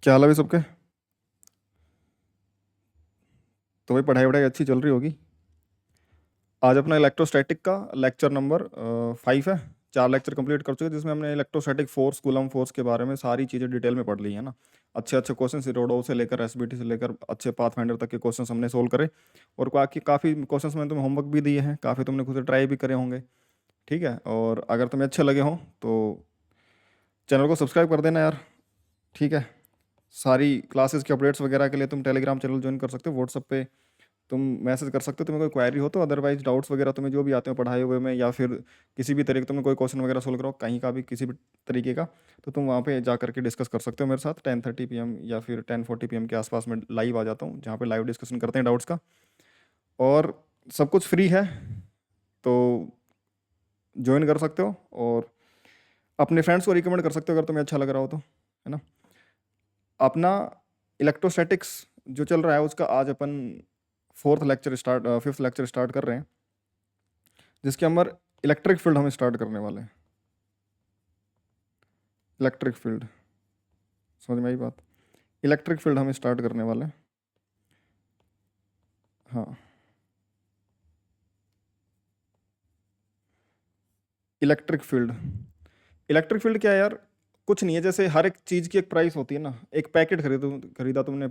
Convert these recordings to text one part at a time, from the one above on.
क्या हाल है भाई सबके। तो भाई पढ़ाई वढ़ाई अच्छी चल रही होगी। आज अपना इलेक्ट्रोस्टैटिक का लेक्चर नंबर 5 है। 4 लेक्चर कंप्लीट कर चुके हैं, जिसमें हमने इलेक्ट्रोस्टैटिक फोर्स कूलम फोर्स के बारे में सारी चीज़ें डिटेल में पढ़ ली है ना। अच्छे अच्छे क्वेश्चन रोडो से लेकर एसबीटी से लेकर अच्छे पाथ फाइंडर तक के क्वेश्चन हमने सोल्व करे। और बाकी काफ़ी क्वेश्चन मैंने तुम्हें होमवर्क भी दिए हैं, काफ़ी तुमने खुद से ट्राई भी करे होंगे। ठीक है, और अगर तुम्हें अच्छे लगे हों तो चैनल को सब्सक्राइब कर देना यार। ठीक है। सारी क्लासेस के अपडेट्स वगैरह के लिए तुम टेलीग्राम चैनल ज्वाइन कर सकते हो, व्हाट्सअप पे तुम मैसेज कर सकते हो, तुम्हें कोई क्वेरी हो तो। अदरवाइज डाउट्स वगैरह तुम्हें जो भी आते हो पढ़ाई हुए में, या फिर किसी भी तरीके तुमने कोई क्वेश्चन वगैरह सोल्व करो कहीं का भी किसी भी तरीके का, तो तुम वहाँ पे जा करके डिस्कस कर सकते हो मेरे साथ। 10:30 PM या फिर 10:40 PM के आसपास में लाइव आ जाता हूँ, जहाँ पे लाइव डिस्कशन करते हैं डाउट्स का। और सब कुछ फ्री है, तो ज्वाइन कर सकते हो और अपने फ्रेंड्स को रिकमेंड कर सकते हो अगर तुम्हें अच्छा लग रहा हो तो, है ना। अपना इलेक्ट्रोस्टैटिक्स जो चल रहा है उसका आज अपन 5th लेक्चर स्टार्ट कर रहे हैं, जिसके अंदर इलेक्ट्रिक फील्ड हम स्टार्ट करने वाले हैं। इलेक्ट्रिक फील्ड, समझ में आई बात। इलेक्ट्रिक फील्ड हम स्टार्ट करने वाले हैं। हाँ, इलेक्ट्रिक फील्ड। इलेक्ट्रिक फील्ड क्या है यार? कुछ नहीं है, जैसे हर एक चीज़ की एक प्राइस होती है ना। एक पैकेट खरीदा तुमने,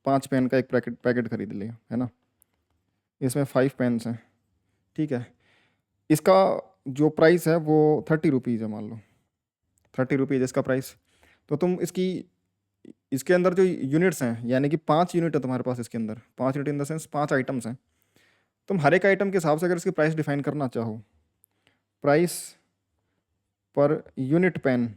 5 पेन का एक पैकेट पैकेट खरीद लिया, है ना। इसमें 5 पेन्स हैं, ठीक है। इसका जो प्राइस है वो 30 रुपीज़ है, मान लो 30 रुपीज़ इसका प्राइस। तो तुम इसकी, इसके अंदर जो यूनिट्स हैं, यानी कि 5 यूनिट है तुम्हारे पास इसके अंदर। 5 unit in the sense 5 items हैं। तुम हर एक आइटम के हिसाब से अगर इसकी प्राइस डिफाइन करना चाहो, प्राइस पर यूनिट पेन,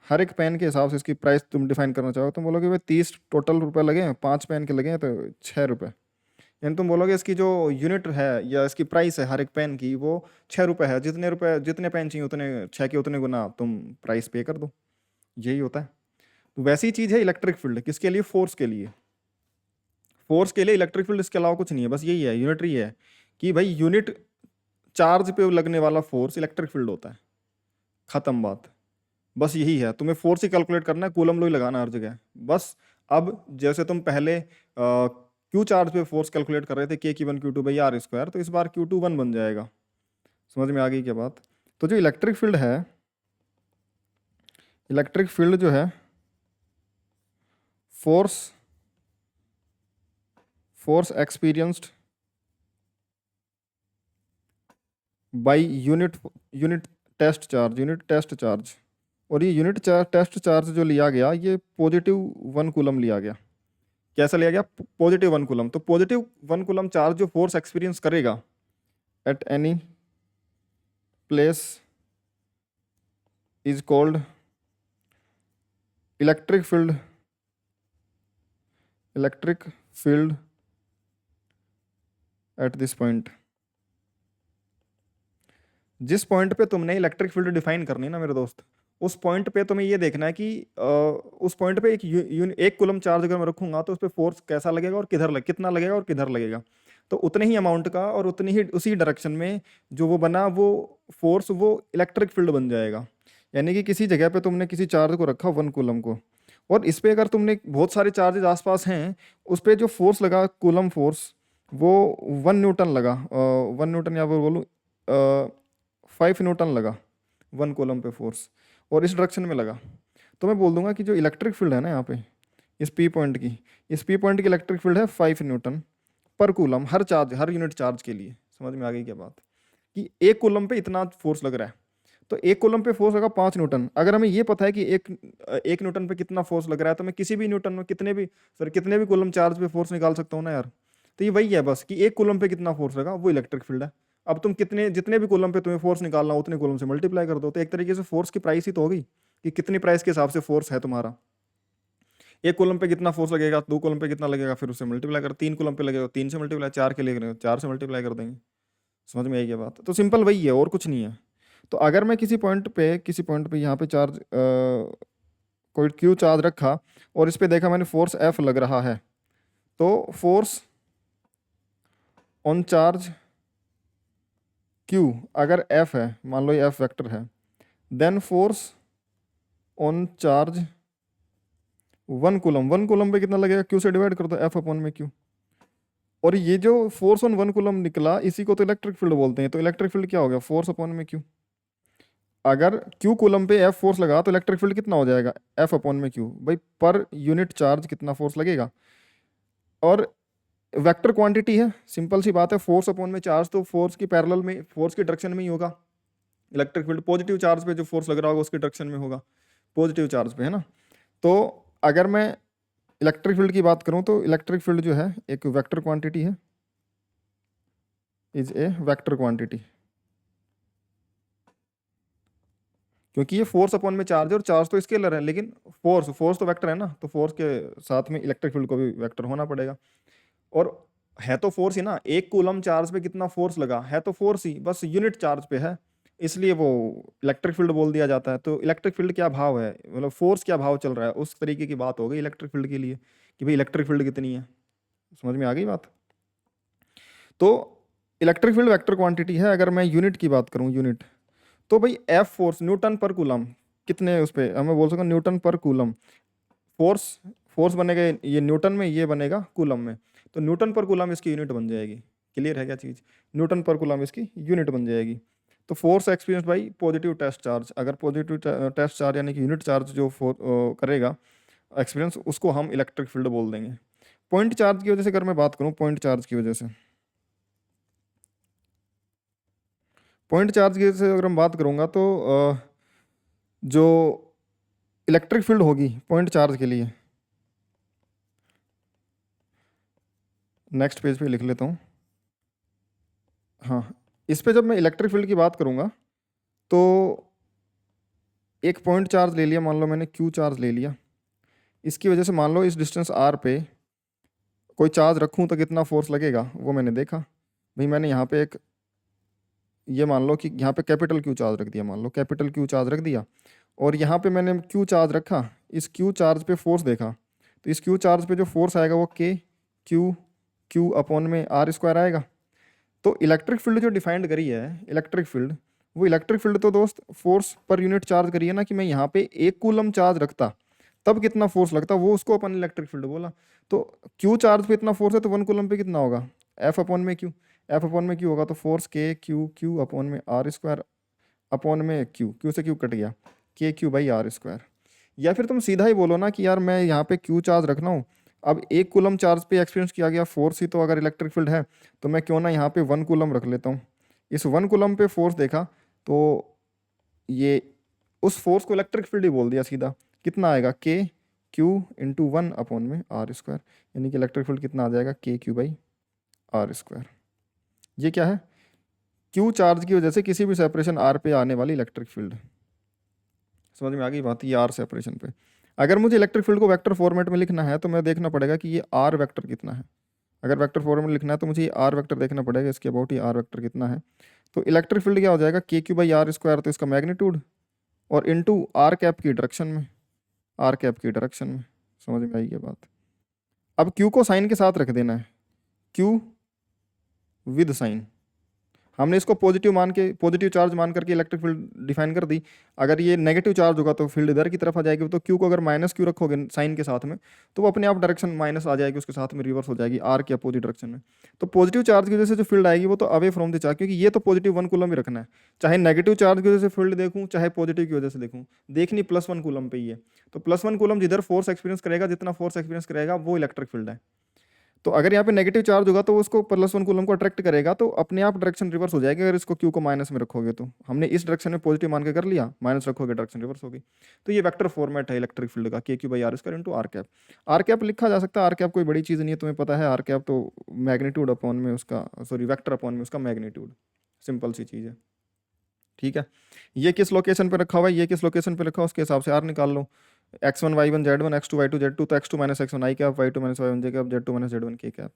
हर एक पेन के हिसाब से इसकी प्राइस तुम डिफाइन करना चाहो, तुम बोलोगे भाई 30 टोटल रुपए लगे हैं, 5 पेन के लगे हैं तो 6 रुपये। यानी तुम बोलोगे इसकी जो यूनिट है या इसकी प्राइस है हर एक पेन की, वो 6 रुपये है। जितने रुपए जितने पेन चाहिए उतने 6 के उतने गुना तुम प्राइस पे कर दो। यही होता है। तो वैसी चीज़ है इलेक्ट्रिक फील्ड। किसके लिए? फोर्स के लिए। फोर्स के लिए इलेक्ट्रिक फील्ड, इसके अलावा कुछ नहीं है। बस यही है, यूनिटरी है कि भाई यूनिट चार्ज पे लगने वाला फोर्स इलेक्ट्रिक फील्ड होता है। खत्म बात। बस यही है, तुम्हें फोर्स ही कैलकुलेट करना है, कूलम लो ही लगाना हर जगह बस। अब जैसे तुम पहले क्यू चार्ज पे फोर्स कैलकुलेट कर रहे थे, K की 1 Q2/r², तो इस बार Q2 1 बन जाएगा। समझ में आ गई क्या बात? तो जो इलेक्ट्रिक फील्ड है, इलेक्ट्रिक फील्ड जो है, force force experienced by unit unit unit test charge. और ये टेस्ट चार्ज जो लिया गया, ये +1 कूलम लिया गया। कैसा लिया गया? +1 कूलम। तो +1 कूलम चार्ज जो फोर्स एक्सपीरियंस करेगा at any place is called electric field. Electric field at this point. जिस पॉइंट पे तुमने इलेक्ट्रिक फील्ड डिफाइन करनी है ना मेरे दोस्त, उस पॉइंट पे तुम्हें ये देखना है कि उस पॉइंट पे एक कूलम चार्ज अगर मैं रखूंगा तो उस पर फोर्स कैसा लगेगा और कितना लगेगा और किधर लगेगा। तो उतने ही अमाउंट का और उतनी ही उसी डायरेक्शन में जो वो बना वो फोर्स, वो इलेक्ट्रिक फील्ड बन जाएगा। यानी कि किसी जगह पे तुमने किसी चार्ज को रखा 1 कूलम को, और इस पे अगर तुमने बहुत सारे चार्जेस आसपास हैं, उस पे जो फोर्स लगा कूलम फोर्स, वो 1 न्यूटन लगा। 1 न्यूटन या फिर बोलूँ 5 न्यूटन लगा 1 कूलम पे फोर्स, और इस डायरेक्शन में लगा। तो मैं बोल दूंगा कि जो इलेक्ट्रिक फील्ड है ना यहाँ पे, इस पी पॉइंट की इलेक्ट्रिक फील्ड है 5 न्यूटन पर कूलम, हर चार्ज, हर यूनिट चार्ज के लिए। समझ में आ गई क्या बात? कि 1 कूलम पे इतना फोर्स लग रहा है, तो 1 कूलम पे फोर्स लगा 5 न्यूटन। अगर हमें ये पता है कि 1 न्यूटन पे कितना फोर्स लग रहा है, तो मैं किसी भी न्यूटन में कितने भी कूलम चार्ज पे फोर्स निकाल सकता हूँ ना यार। तो ये वही है बस, कि 1 कूलम पे कितना फोर्स लगा वो इलेक्ट्रिक फील्ड है। अब तुम कितने जितने भी कूलम पे तुम्हें फोर्स निकालना हो, उतने कूलम से मल्टीप्लाई कर दो। तो एक तरीके से फोर्स की प्राइस ही तो होगी कि कितनी प्राइस के हिसाब से फोर्स है तुम्हारा। 1 कूलम पे कितना फोर्स लगेगा, 2 कूलम पे कितना लगेगा, फिर उससे मल्टीप्लाई कर। 3 कूलम पे लगेगा 3 से मल्टीप्लाई, 4 के लिए 4 से मल्टीप्लाई कर देंगे। समझ में आई क्या बात? तो सिंपल वही है, और कुछ नहीं है। तो अगर मैं किसी पॉइंट पे यहाँ पे चार्ज, कोई क्यू चार्ज रखा, और इस पे देखा मैंने फोर्स एफ लग रहा है, तो फोर्स ऑन चार्ज क्यू, अगर एफ है, मान लो ये एफ वेक्टर है, then force on charge one coulomb पे कितना लगेगा, क्यू से डिवाइड कर दो, एफ अपॉन में क्यू। और ये जो फोर्स ऑन वन कूलम निकला इसी को तो इलेक्ट्रिक फील्ड बोलते हैं। तो इलेक्ट्रिक फील्ड क्या हो गया, फोर्स अपॉन में क्यू। अगर क्यू कूलम पे एफ फोर्स लगा तो इलेक्ट्रिक फील्ड कितना हो जाएगा, एफ अपॉन में क्यू। भाई पर यूनिट चार्ज कितना फोर्स लगेगा, और वेक्टर क्वांटिटी है, सिंपल सी बात है, फोर्स अपॉन में चार्ज, तो फोर्स की पैरेलल में, फोर्स की डायरेक्शन में ही होगा इलेक्ट्रिक फील्ड। पॉजिटिव चार्ज पे जो फोर्स लग रहा होगा उसकी डायरेक्शन में होगा, पॉजिटिव चार्ज पे, है ना। तो अगर मैं इलेक्ट्रिक फील्ड की बात करूं तो इलेक्ट्रिक फील्ड जो है एक वेक्टर क्वांटिटी है, इज ए वेक्टर क्वांटिटी, क्योंकि ये फोर्स अपॉन में चार्ज है, और चार्ज तो स्केलर है, लेकिन फोर्स तो वेक्टर है ना, तो फोर्स के साथ में इलेक्ट्रिक फील्ड को भी वेक्टर होना पड़ेगा। और है तो फोर्स ही ना, एक कूलम चार्ज पे कितना फोर्स लगा है, तो फोर्स ही, बस यूनिट चार्ज पे है, इसलिए वो इलेक्ट्रिक फील्ड बोल दिया जाता है। तो इलेक्ट्रिक फील्ड क्या भाव है, मतलब फोर्स क्या भाव चल रहा है, उस तरीके की बात हो गई इलेक्ट्रिक फील्ड के लिए, कि भाई इलेक्ट्रिक फील्ड कितनी है। समझ में आ गई बात। तो इलेक्ट्रिक फील्ड वेक्टर क्वांटिटी है। अगर मैं यूनिट की बात करूं, यूनिट, तो भाई एफ फोर्स न्यूटन पर कूलम, कितने उस पर हमें बोल सकते न्यूटन पर कूलम। फोर्स फोर्स बनेगा ये न्यूटन में, ये बनेगा कूलम में, तो न्यूटन पर कूलम इसकी यूनिट बन जाएगी। क्लियर है क्या चीज़, न्यूटन पर कूलम इसकी यूनिट बन जाएगी। तो force experience by positive test charge, अगर पॉजिटिव टेस्ट चार्ज यानी कि यूनिट चार्ज जो करेगा एक्सपीरियंस, उसको हम इलेक्ट्रिक फील्ड बोल देंगे। पॉइंट चार्ज की वजह से अगर मैं बात करूं, पॉइंट चार्ज की वजह से, पॉइंट चार्ज की वजह से अगर मैं बात करूंगा तो जो इलेक्ट्रिक फील्ड होगी पॉइंट चार्ज के लिए, नेक्स्ट पेज पे लिख लेता हूँ। हाँ, इस पे जब मैं इलेक्ट्रिक फील्ड की बात करूँगा तो एक पॉइंट चार्ज ले लिया, मान लो मैंने क्यू चार्ज ले लिया, इसकी वजह से मान लो इस डिस्टेंस आर पे कोई चार्ज रखूँ तो कितना फोर्स लगेगा, वो मैंने देखा। भाई मैंने यहाँ पे एक, ये मान लो कि यहाँ पे कैपिटल क्यू चार्ज रख दिया, मान लो कैपिटल क्यू चार्ज रख दिया, और यहाँ पे मैंने क्यू चार्ज रखा, इस क्यू चार्ज पे फोर्स देखा, तो इस क्यू चार्ज पे जो फोर्स आएगा वो के क्यू क्यू अपॉन में आर स्क्वायर आएगा। तो इलेक्ट्रिक फील्ड जो डिफाइंड करी है इलेक्ट्रिक फील्ड, वो इलेक्ट्रिक फील्ड तो दोस्त फोर्स पर यूनिट चार्ज करी है ना, कि मैं यहाँ पे एक कूलम चार्ज रखता तब कितना फोर्स लगता, वो उसको अपन इलेक्ट्रिक फील्ड बोला। तो क्यू चार्ज पे इतना फोर्स है तो वन कूलम पे कितना होगा, एफ अपॉन में क्यू, एफ अपॉन में क्यू होगा, तो force k Q Q upon में आर स्क्वायर अपॉन में क्यू, क्यू से क्यू कट गया, के क्यू बाई आर स्क्वायर। या फिर तुम सीधा ही बोलो ना कि यार मैं यहाँ पे क्यू चार्ज रखना हूँ, अब एक कूलम चार्ज पे एक्सपीरियंस किया गया फोर्स ही तो अगर इलेक्ट्रिक फील्ड है, तो मैं क्यों ना यहाँ पे वन कूलम रख लेता हूँ। इस वन कूलम पे फोर्स देखा तो ये उस फोर्स को इलेक्ट्रिक फील्ड ही बोल दिया सीधा। कितना आएगा, के क्यू इंटू वन अपॉन में आर स्क्वायर, यानी कि इलेक्ट्रिक फील्ड कितना आ जाएगा, के क्यू बाई आर स्क्वायर। ये क्या है, क्यू चार्ज की वजह से किसी भी सेपरेशन आर पे आने वाली इलेक्ट्रिक फील्ड। समझ में आ गई बात, ये आर सेपरेशन पे। अगर मुझे इलेक्ट्रिक फील्ड को वेक्टर फॉर्मेट में लिखना है तो मैं देखना पड़ेगा कि ये आर वेक्टर कितना है। अगर वेक्टर फॉर्मेट में लिखना है तो मुझे ये आर वेक्टर देखना पड़ेगा, इसके अबाउट ये आर वेक्टर कितना है। तो इलेक्ट्रिक फील्ड क्या हो जाएगा, के क्यू बाई आर स्क्वायर, तो इसका मैग्नीट्यूड, और इनटू आर कैप की डायरेक्शन में, आर कैप की डायरेक्शन में। समझ में आई ये बात। अब क्यू को साइन के साथ रख देना है, क्यू विद साइन। हमने इसको पॉजिटिव मान के, पॉजिटिव चार्ज मान करके इलेक्ट्रिक फील्ड डिफाइन कर दी। अगर ये नेगेटिव चार्ज होगा तो फील्ड इधर की तरफ आ जाएगी, तो क्यू को अगर माइनस क्यू रखोगे साइन के साथ में तो वो अपने आप डायरेक्शन माइनस आ जाएगी, उसके साथ में रिवर्स हो जाएगी आर के अपोजिट डायरेक्शन में। तो पॉजिटिव चार्ज की वजह से जो फील्ड आएगी वो तो अवे फ्रॉम द चार्ज, क्योंकि ये तो पॉजिटिव वन कूलम ही रखना है, चाहे नेगेटिव चार्ज की वजह से फील्ड देखूँ चाहे पॉजिटिव की वजह से देखूँ, देखनी प्लस वन कूलम पे ही है। तो प्लस वन कूलम जिधर फोर्स एक्सपीरियंस करेगा, जितना फोर्स एक्सपीरियंस करेगा वो इलेक्ट्रिक फील्ड है। तो अगर यहाँ पे नेगेटिव चार्ज होगा तो उसको प्लस वन कूलम को अट्रैक्ट करेगा, तो अपने आप डायरेक्शन रिवर्स हो जाएगी। अगर इसको क्यू को माइनस में रखोगे तो हमने इस डायरेक्शन में पॉजिटिव मान के कर लिया, माइनस रखोगे डायरेक्शन रिवर्स होगी। तो ये वेक्टर फॉर्मेट है इलेक्ट्रिक फील्ड का, k q by r square into r cap. R cap लिखा जा सकता है, आर कैप कोई बड़ी चीज़ नहीं है, तुम्हें पता है। आर कैप तो मैग्नीट्यूड अपॉन में उसका, सॉरी वेक्टर अपॉन में उसका मैग्नीट्यूड, सिंपल सी चीज़ है। ठीक है, ये किस लोकेशन पे रखा हुआ है, ये किस लोकेशन पे रखा हुआ है, उसके हिसाब से आर निकाल लो। x1 y1 z1 x2 y2 z2, तो x2 minus x1 i cap, y2 minus y1 j cap, z2 minus z1 k cap.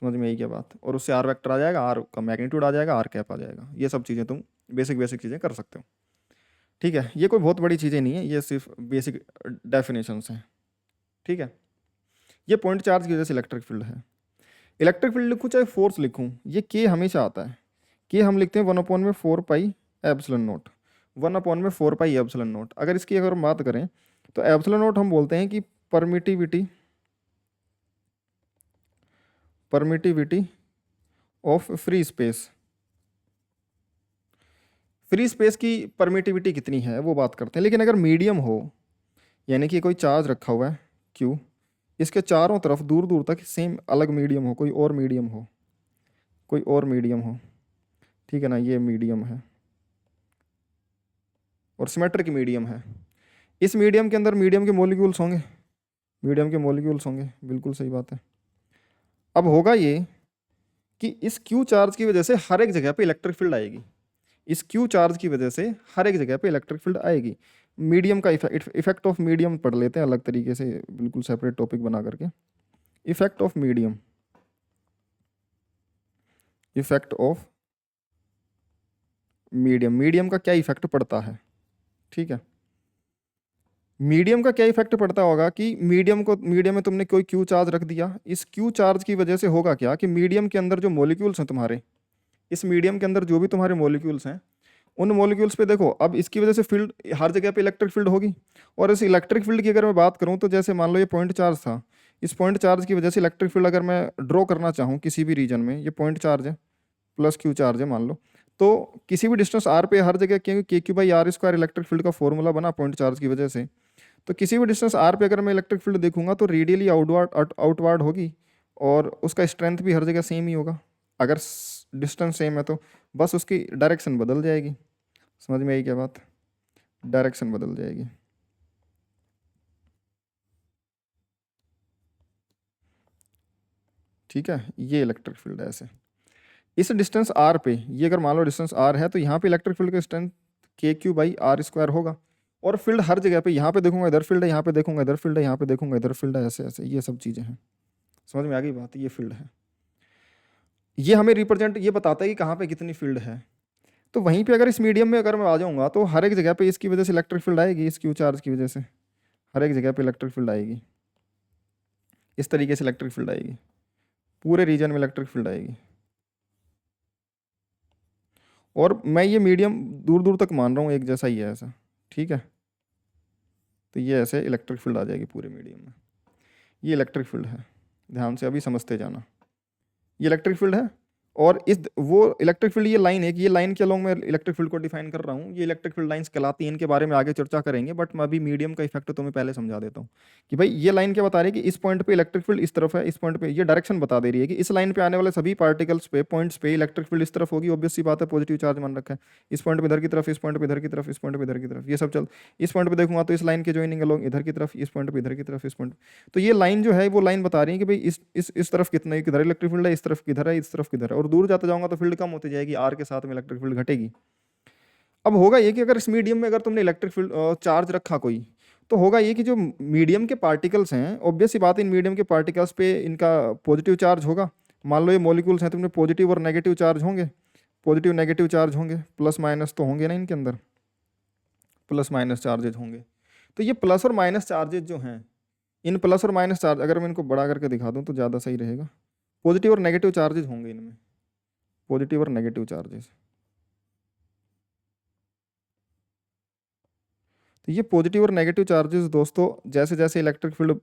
समझ में आई क्या बात। और उससे आर वेक्टर आ जाएगा, आर का मैग्नीट्यूड आ जाएगा, आर कैप आ जाएगा। ये सब चीज़ें तुम बेसिक बेसिक चीज़ें कर सकते हो। ठीक है, ये कोई बहुत बड़ी चीज़ें नहीं है, ये सिर्फ बेसिक डेफिनेशंस हैं। ठीक है, ये पॉइंट चार्ज की वजह से इलेक्ट्रिक फील्ड है। इलेक्ट्रिक फील्ड लिखूँ चाहे फोर्स लिखूँ, ये के हमेशा आता है। के हम लिखते हैं 1/4 एप्सिलॉन नोट, 1/4 एप्सिलॉन नोट। अगर इसकी अगर हम बात करें तो एप्सिलॉन नोट हम बोलते हैं कि permittivity of free space. Free space की परमिटिविटी कितनी है वो बात करते हैं। लेकिन अगर मीडियम हो, यानी कि कोई चार्ज रखा हुआ है क्यू, इसके चारों तरफ दूर दूर तक सेम अलग मीडियम हो, कोई और मीडियम हो, कोई और मीडियम हो, ठीक है ना, ये मीडियम है और सिमेट्रिक मीडियम है। इस मीडियम के अंदर मीडियम के मॉलिक्यूल्स होंगे, मीडियम के मॉलिक्यूल्स होंगे, बिल्कुल सही बात है। अब होगा ये कि इस क्यू चार्ज की वजह से हर एक जगह पे इलेक्ट्रिक फील्ड आएगी, इस क्यू चार्ज की वजह से हर एक जगह पे इलेक्ट्रिक फील्ड आएगी। मीडियम का इफेक्ट ऑफ मीडियम पढ़ लेते हैं अलग तरीके से, बिल्कुल सेपरेट टॉपिक बना करके। Effect of medium, effect of medium, medium का क्या इफेक्ट पड़ता है, ठीक है। मीडियम का क्या इफेक्ट पड़ता होगा कि मीडियम में तुमने कोई क्यू चार्ज रख दिया, इस क्यू चार्ज की वजह से होगा क्या कि मीडियम के अंदर जो मॉलिक्यूल्स हैं तुम्हारे, इस मीडियम के अंदर जो भी तुम्हारे मॉलिक्यूल्स हैं, उन मॉलिक्यूल्स पे देखो, अब इसकी वजह से फील्ड हर जगह पे इलेक्ट्रिक फील्ड होगी। और इस इलेक्ट्रिक फील्ड की अगर मैं बात करूं तो जैसे मान लो ये पॉइंट चार्ज था, इस पॉइंट चार्ज की वजह से इलेक्ट्रिक फील्ड अगर मैं ड्रॉ करना चाहूँ किसी भी रीजन में, ये पॉइंट चार्ज है प्लस क्यू चार्ज है मान लो, तो किसी भी डिस्टेंस आर पे हर जगह, क्योंकि k q by r square electric field का फॉर्मूला बना पॉइंट चार्ज की वजह से, तो किसी भी डिस्टेंस आर पे अगर मैं इलेक्ट्रिक फील्ड देखूंगा तो रेडियली आउटवर्ड होगी और उसका स्ट्रेंथ भी हर जगह सेम ही होगा। अगर डिस्टेंस सेम है तो बस उसकी डायरेक्शन बदल जाएगी। समझ में आई क्या बात? डायरेक्शन बदल जाएगी। ठीक है, ये इलेक्ट्रिक फील्ड है ऐसे। इस डिस्टेंस आर पे, ये अगर मान लो डिस्टेंस आर है तो यहाँ पे इलेक्ट्रिक फील्ड का स्ट्रेंथ के क्यू बाई आर स्क्वायर होगा। और फील्ड हर जगह पे, यहाँ पे देखूंगा इधर फील्ड है, यहाँ पे देखूंगा इधर फील्ड है, यहाँ पे देखूंगा इधर फील्ड है, ऐसे ऐसे ये सब चीज़ें हैं। समझ में आ गई बात? ये फील्ड है, ये हमें रिप्रेजेंट, ये बताता है कि कहाँ पे कितनी फील्ड है। तो वहीं पे अगर इस मीडियम में अगर मैं आ जाऊँगा तो हर एक जगह पे इसकी वजह से इलेक्ट्रिक फील्ड आएगी, इस क्यू चार्ज की वजह से हर एक जगह पे इलेक्ट्रिक फील्ड आएगी। इस तरीके से इलेक्ट्रिक फील्ड आएगी, पूरे रीजन में इलेक्ट्रिक फील्ड आएगी। और मैं ये मीडियम दूर दूर तक मान रहा हूँ एक जैसा ही है ऐसा, ठीक है। तो ये ऐसे इलेक्ट्रिक फील्ड आ जाएगी पूरे मीडियम में। ये इलेक्ट्रिक फील्ड है, ध्यान से अभी समझते जाना। ये इलेक्ट्रिक फील्ड है और इस वो इलेक्ट्रिक फील्ड, ये लाइन है कि ये लाइन के अलोंग मैं इलेक्ट्रिक फील्ड को डिफाइन कर रहा हूँ। ये इलेक्ट्रिक फील्ड लाइंस कहलाती हैं, इनके बारे में आगे चर्चा करेंगे, बट मैं अभी मीडियम का इफेक्ट तुम्हें पहले समझा देता हूँ कि भाई ये लाइन क्या बता रही है कि इस पॉइंट पे इलेक्ट्रिक फील्ड इस तरफ है, इस पॉइंट पे ये डायरेक्शन बता दे रही है कि इस लाइन पे आने वाले सभी पार्टिकल्स पे, पॉइंट्स पे इलेक्ट्रिक फील्ड इस तरफ होगी। ऑब्वियस सी बात है, पॉजिटिव चार्ज मान रखा है, इस पॉइंट पे इधर की तरफ, इस पॉइंट पे इधर की तरफ, इस पॉइंट पे इधर की तरफ, ये सब चल। इस पॉइंट पे देखूंगा तो इस लाइन के ज्वाइनिंग अलोंग इधर की तरफ, इस पॉइंट पे इधर की तरफ, इस पॉइंट। तो ये लाइन जो है वो लाइन बता रही है कि भाई इस तरफ कितना, किधर इलेक्ट्रिक फील्ड है, इस तरफ किधर है, इस तरफ किधर है। और दूर जाता जाऊंगा तो फील्ड कम होती जाएगी, आर के साथ में इलेक्ट्रिक फील्ड घटेगी। अब होगा ये कि अगर इस मीडियम में अगर तुमने इलेक्ट्रिक फील्ड चार्ज रखा कोई, तो होगा ये कि जो मीडियम के पार्टिकल्स हैं, ऑब्वियस सी बात है इन मीडियम के पार्टिकल्स पे इनका पॉजिटिव चार्ज होगा। मान लो ये मॉलिक्यूल्स हैं, तुमने पॉजिटिव और नेगेटिव चार्ज होंगे, पॉजिटिव नेगेटिव चार्ज होंगे, प्लस माइनस तो होंगे ना इनके अंदर, प्लस माइनस चार्जेज होंगे। तो ये प्लस और माइनस चार्जेज जो हैं, इन प्लस और माइनस चार्ज अगर मैं इनको बड़ा करके दिखा दूँ तो ज़्यादा सही रहेगा। पॉजिटिव और नेगेटिव चार्जेज होंगे इनमें, पॉजिटिव और नेगेटिव चार्जेस। तो ये पॉजिटिव और नेगेटिव चार्जेस दोस्तों, जैसे जैसे इलेक्ट्रिक फील्ड